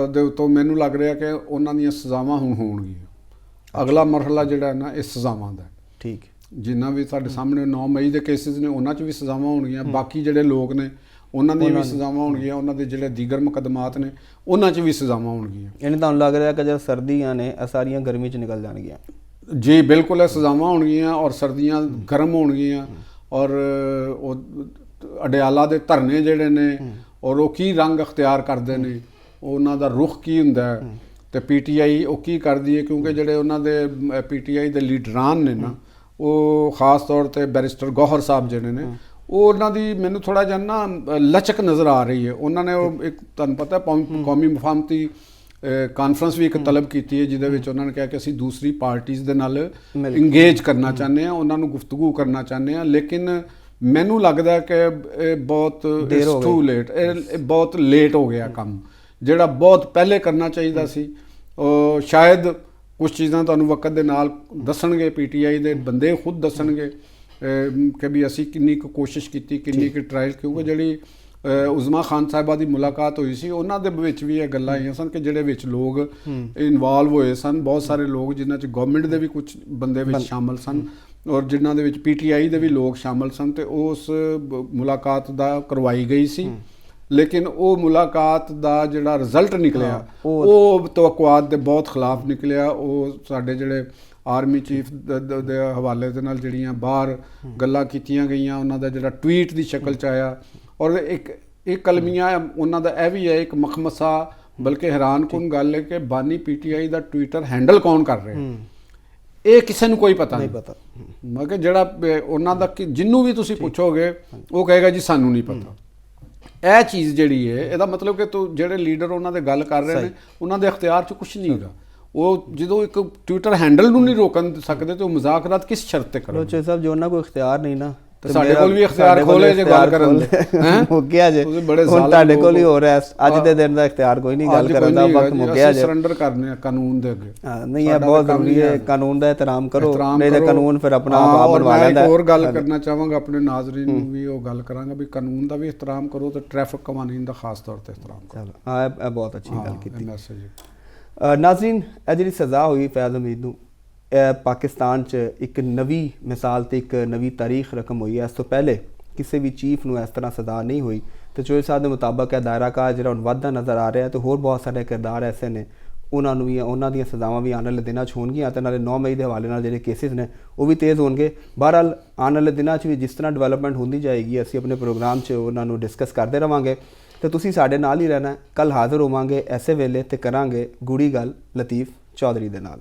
ਦੇ ਉੱਤੋਂ ਮੈਨੂੰ ਲੱਗ ਰਿਹਾ ਕਿ ਉਹਨਾਂ ਦੀਆਂ ਸਜ਼ਾਵਾਂ ਹੁਣ ਹੋਣਗੀਆਂ। ਅਗਲਾ ਮਰਹਲਾ ਜਿਹੜਾ ਨਾ ਇਹ ਸਜ਼ਾਵਾਂ ਦਾ। ਠੀਕ, ਜਿੰਨਾ ਵੀ ਸਾਡੇ ਸਾਹਮਣੇ 9 ਮਈ ਦੇ ਕੇਸਿਸ ਨੇ ਉਹਨਾਂ 'ਚ ਵੀ ਸਜ਼ਾਵਾਂ ਹੋਣਗੀਆਂ, ਬਾਕੀ ਜਿਹੜੇ ਲੋਕ ਨੇ ਉਹਨਾਂ ਦੀਆਂ ਵੀ ਸਜ਼ਾਵਾਂ ਹੋਣਗੀਆਂ, ਉਹਨਾਂ ਦੇ ਜਿਹੜੇ ਦੀਗਰ ਮੁਕੱਦਮਾਤ ਨੇ ਉਹਨਾਂ 'ਚ ਵੀ ਸਜ਼ਾਵਾਂ ਹੋਣਗੀਆਂ। ਇਹਨੇ ਤੁਹਾਨੂੰ ਲੱਗ ਰਿਹਾ ਕਿ ਜਦ ਸਰਦੀਆਂ ਨੇ ਇਹ ਸਾਰੀਆਂ ਗਰਮੀ 'ਚ ਨਿਕਲ ਜਾਣਗੀਆਂ? ਜੀ ਬਿਲਕੁਲ, ਇਹ ਸਜ਼ਾਵਾਂ ਹੋਣਗੀਆਂ ਔਰ ਸਰਦੀਆਂ ਗਰਮ ਹੋਣਗੀਆਂ। ਔਰ ਉਹ ਅਡਿਆਲਾ ਦੇ ਧਰਨੇ ਜਿਹੜੇ ਨੇ ਔਰ ਉਹ ਕੀ ਰੰਗ ਅਖਤਿਆਰ ਕਰਦੇ ਨੇ, ਉਹਨਾਂ ਦਾ ਰੁਖ ਕੀ ਹੁੰਦਾ ਹੈ ਤੇ ਪੀਟੀਆਈ ਉਹ ਕੀ ਕਰਦੀ ਹੈ, ਕਿਉਂਕਿ ਜਿਹੜੇ ਉਹਨਾਂ ਦੇ ਪੀਟੀਆਈ ਦੇ ਲੀਡਰਾਨ ਨੇ ਨਾ, ਉਹ ਖਾਸ ਤੌਰ ਤੇ ਬੈਰਿਸਟਰ ਗੌਹਰ ਸਾਹਿਬ ਜਿਹੜੇ ਨੇ, ਉਹ ਉਹਨਾਂ ਦੀ ਮੈਨੂੰ ਥੋੜਾ ਜਿਹਾ ਨਾ ਲਚਕ ਨਜ਼ਰ ਆ ਰਹੀ ਹੈ। ਉਹਨਾਂ ਨੇ ਉਹ ਇੱਕ ਤੁਹਾਨੂੰ ਪਤਾ ਕੌਮੀ ਮੁਫਾਹਮਤੀ ਕਾਨਫਰੰਸ ਵੀ ਇੱਕ ਤਲਬ ਕੀਤੀ ਹੈ ਜਿਹਦੇ ਵਿੱਚ ਉਹਨਾਂ ਨੇ ਕਿਹਾ ਕਿ ਅਸੀਂ ਦੂਸਰੀ ਪਾਰਟੀਆਂ ਦੇ ਨਾਲ ਇੰਗੇਜ ਕਰਨਾ ਚਾਹੁੰਦੇ ਹਾਂ, ਉਹਨਾਂ ਨੂੰ ਗੁਫ਼ਤਗੂ ਕਰਨਾ ਚਾਹੁੰਦੇ ਹਾਂ। ਲੇਕਿਨ ਮੈਨੂੰ ਲੱਗਦਾ ਕਿ ਇਹ ਬਹੁਤ ਟੂ ਲੇਟ, ਇਹ ਬਹੁਤ ਲੇਟ ਹੋ ਗਿਆ ਕੰਮ, ਜਿਹੜਾ ਬਹੁਤ ਪਹਿਲੇ ਕਰਨਾ ਚਾਹੀਦਾ ਸੀ। ਸ਼ਾਇਦ ਕੁਝ ਚੀਜ਼ਾਂ ਤੁਹਾਨੂੰ ਵਕਤ ਦੇ ਨਾਲ ਦੱਸਣਗੇ, ਪੀਟੀਆਈ ਦੇ ਬੰਦੇ ਖੁਦ ਦੱਸਣਗੇ ਕਿ ਵੀ ਅਸੀਂ ਕਿੰਨੀ ਕੁ ਕੋਸ਼ਿਸ਼ ਕੀਤੀ, ਕਿੰਨੀ ਕੁ ਟਰਾਇਲ, ਕਿਉਂਕਿ ਜਿਹੜੀ ਉਜ਼ਮਾ ਖਾਨ ਸਾਹਿਬਾ ਦੀ ਮੁਲਾਕਾਤ ਹੋਈ ਸੀ ਉਹਨਾਂ ਦੇ ਵਿੱਚ ਵੀ ਇਹ ਗੱਲਾਂ ਆਈਆਂ ਸਨ ਕਿ ਜਿਹੜੇ ਵਿੱਚ ਲੋਕ ਇਨਵੋਲਵ ਹੋਏ ਸਨ, ਬਹੁਤ ਸਾਰੇ ਲੋਕ ਜਿਨ੍ਹਾਂ 'ਚ ਗਵਰਨਮੈਂਟ ਦੇ ਵੀ ਕੁਝ ਬੰਦੇ ਵਿੱਚ ਸ਼ਾਮਲ ਸਨ ਔਰ ਜਿਨ੍ਹਾਂ ਦੇ ਵਿੱਚ ਪੀਟੀਆਈ ਦੇ ਵੀ ਲੋਕ ਸ਼ਾਮਲ ਸਨ, ਤੇ ਉਸ ਮੁਲਾਕਾਤ ਦਾ ਕਰਵਾਈ ਗਈ ਸੀ। ਲੇਕਿਨ ਉਹ ਮੁਲਾਕਾਤ ਦਾ ਜਿਹੜਾ ਰਿਜ਼ਲਟ ਨਿਕਲਿਆ ਉਹ ਤਵੱਕੁਆਤ ਦੇ ਬਹੁਤ ਖਿਲਾਫ ਨਿਕਲਿਆ। ਉਹ ਸਾਡੇ ਜਿਹੜੇ ਆਰਮੀ ਚੀਫ ਦੇ ਹਵਾਲੇ ਦੇ ਨਾਲ ਜਿਹੜੀਆਂ ਬਾਹਰ ਗੱਲਾਂ ਕੀਤੀਆਂ ਗਈਆਂ, ਉਹਨਾਂ ਦਾ ਜਿਹੜਾ ਟਵੀਟ ਦੀ ਸ਼ਕਲ 'ਚ ਆਇਆ ਔਰ ਇੱਕ ਕਲਮੀਆਂ ਉਹਨਾਂ ਦਾ ਇਹ ਵੀ ਹੈ, ਇੱਕ ਮਖਮਸਾ, ਬਲਕਿ ਹੈਰਾਨਕੁਨ ਗੱਲ ਹੈ ਕਿ ਬਾਨੀ ਪੀਟੀਆਈ ਦਾ ਟਵਿੱਟਰ ਹੈਂਡਲ ਕੌਣ ਕਰ ਰਿਹਾ। ਇਹ ਕਿਸੇ ਨੂੰ ਕੋਈ ਪਤਾ ਨਹੀਂ ਨਹੀਂ। ਪਤਾ। ਮੈਂ ਕਿਹਾ ਜਿਹੜਾ ਉਹਨਾਂ ਦਾ ਜਿੰਨੂੰ ਵੀ ਤੁਸੀਂ ਪੁੱਛੋਗੇ ਉਹ ਕਹੇਗਾ ਜੀ ਸਾਨੂੰ ਨਹੀਂ ਪਤਾ। ਇਹ ਚੀਜ਼ ਜਿਹੜੀ ਹੈ ਇਹਦਾ ਮਤਲਬ ਕਿ ਤੂੰ ਜਿਹੜੇ ਲੀਡਰ ਉਹਨਾਂ ਦੇ ਗੱਲ ਕਰ ਰਹੇ ਨੇ ਉਹਨਾਂ ਦੇ ਅਖਤਿਆਰ 'ਚ ਕੁਝ ਨਹੀਂ ਹੈਗਾ। ਉਹ ਜਦੋਂ ਇੱਕ ਟਵਿੱਟਰ ਹੈਂਡਲ ਨੂੰ ਨਹੀਂ ਰੋਕਣ ਸਕਦੇ ਤੇ ਉਹ ਮੁਜ਼ਾਕਰਾਤ ਕਿਸ ਸ਼ਰਤ ਤੇ ਕਰਨਗੇ? ਚੋਏ ਸਾਹਿਬ, ਜੋ ਉਹਨਾਂ ਕੋਈ ਇਖਤਿਆਰ ਨਹੀਂ ਨਾ ਤੇ ਸਾਡੇ ਕੋਲ ਵੀ ਇਖਤਿਆਰ ਖੋਲੇ ਜੇ ਗੱਲ ਕਰਨ ਦੇ ਮੁੱਕਿਆ ਜੇ। ਤੁਸੀਂ ਬੜੇ ਹੁਣ ਤੁਹਾਡੇ ਕੋਲ ਹੀ ਹੋ ਰਿਹਾ ਅੱਜ ਦੇ ਦਿਨ ਦਾ ਇਖਤਿਆਰ ਕੋਈ ਨਹੀਂ ਗੱਲ ਕਰਨ ਦਾ, ਵਕਤ ਮੁੱਕਿਆ ਜੇ। ਸਰੈਂਡਰ ਕਰਨੇ ਆ ਕਾਨੂੰਨ ਦੇ ਅੱਗੇ। ਨਹੀਂ, ਇਹ ਬਹੁਤ ਜ਼ਰੂਰੀ ਹੈ, ਕਾਨੂੰਨ ਦਾ ਇਹਤਰਾਮ ਕਰੋ, ਨਹੀਂ ਤੇ ਕਾਨੂੰਨ ਫਿਰ ਆਪਣਾ ਆਪ ਬਣਵਾ ਲੈਂਦਾ। ਮੈਂ ਇੱਕ ਹੋਰ ਗੱਲ ਕਰਨਾ ਚਾਹਾਂਗਾ ਆਪਣੇ ਨਾਜ਼ਰੀਨ ਨੂੰ ਵੀ ਉਹ ਗੱਲ ਕਰਾਂਗਾ ਵੀ ਕਾਨੂੰਨ ਦਾ ਵੀ ਇਹਤਰਾਮ ਕਰੋ ਤੇ ਟ੍ਰੈਫਿਕ ਕਾਨੂੰਨ ਦਾ ਖਾਸ ਤੌਰ ਤੇ ਇਹਤਰਾਮ ਕਰੋ। ਹਾਂ, ਇਹ ਬਹੁਤ ਅੱਛੀ ਗੱਲ ਕੀਤੀ। ਮੈਸੇਜ ਨਾਜ਼ਰੀਨ, ਇਹ ਜਿਹੜੀ ਸਜ਼ਾ ਹੋਈ ਫੈਜ਼ ਹਮੀਦ ਨੂੰ, ਇਹ ਪਾਕਿਸਤਾਨ 'ਚ ਇੱਕ ਨਵੀਂ ਮਿਸਾਲ ਤੇ ਇੱਕ ਨਵੀਂ ਤਾਰੀਖ ਰਕਮ ਹੋਈ ਹੈ। ਇਸ ਤੋਂ ਪਹਿਲੇ ਕਿਸੇ ਵੀ ਚੀਫ ਨੂੰ ਇਸ ਤਰ੍ਹਾਂ ਸਜ਼ਾ ਨਹੀਂ ਹੋਈ। ਤੇ ਚੋਏ ਸਾਹਿਬ ਦੇ ਮੁਤਾਬਕ ਇਹ ਦਾਇਰਾ ਕਾਰ ਜਿਹੜਾ ਹੁਣ ਵੱਧਦਾ ਨਜ਼ਰ ਆ ਰਿਹਾ ਤੇ ਹੋਰ ਬਹੁਤ ਸਾਰੇ ਕਿਰਦਾਰ ਐਸੇ ਨੇ ਉਹਨਾਂ ਨੂੰ ਵੀ ਉਹਨਾਂ ਦੀਆਂ ਸਜ਼ਾਵਾਂ ਵੀ ਆਉਣ ਵਾਲੇ ਦਿਨਾਂ 'ਚ ਹੋਣਗੀਆਂ ਤੇ ਨਾਲੇ 9 ਮਈ ਦੇ ਹਵਾਲੇ ਨਾਲ ਜਿਹੜੇ ਕੇਸਿਸ ਨੇ ਉਹ ਵੀ ਤੇਜ਼ ਹੋਣਗੇ। ਬਹਰਹਾਲ ਆਉਣ ਵਾਲੇ ਦਿਨਾਂ 'ਚ ਵੀ ਜਿਸ ਤਰ੍ਹਾਂ ਡਿਵੈਲਪਮੈਂਟ ਹੁੰਦੀ ਜਾਏਗੀ ਅਸੀਂ ਆਪਣੇ ਪ੍ਰੋਗਰਾਮ 'ਚ ਉਹਨਾਂ ਨੂੰ ਡਿਸਕਸ ਕਰਦੇ ਰਵਾਂਗੇ ਤੇ ਤੁਸੀਂ ਸਾਡੇ ਨਾਲ ਹੀ ਰਹਿਣਾ। ਕੱਲ੍ਹ ਹਾਜ਼ਰ ਹੋਵਾਂਗੇ ਐਸੇ ਵੇਲੇ ਤੇ ਕਰਾਂਗੇ ਗੂੜੀ ਗੱਲ ਲਤੀਫ ਚੌਧਰੀ ਦੇ ਨਾਲ।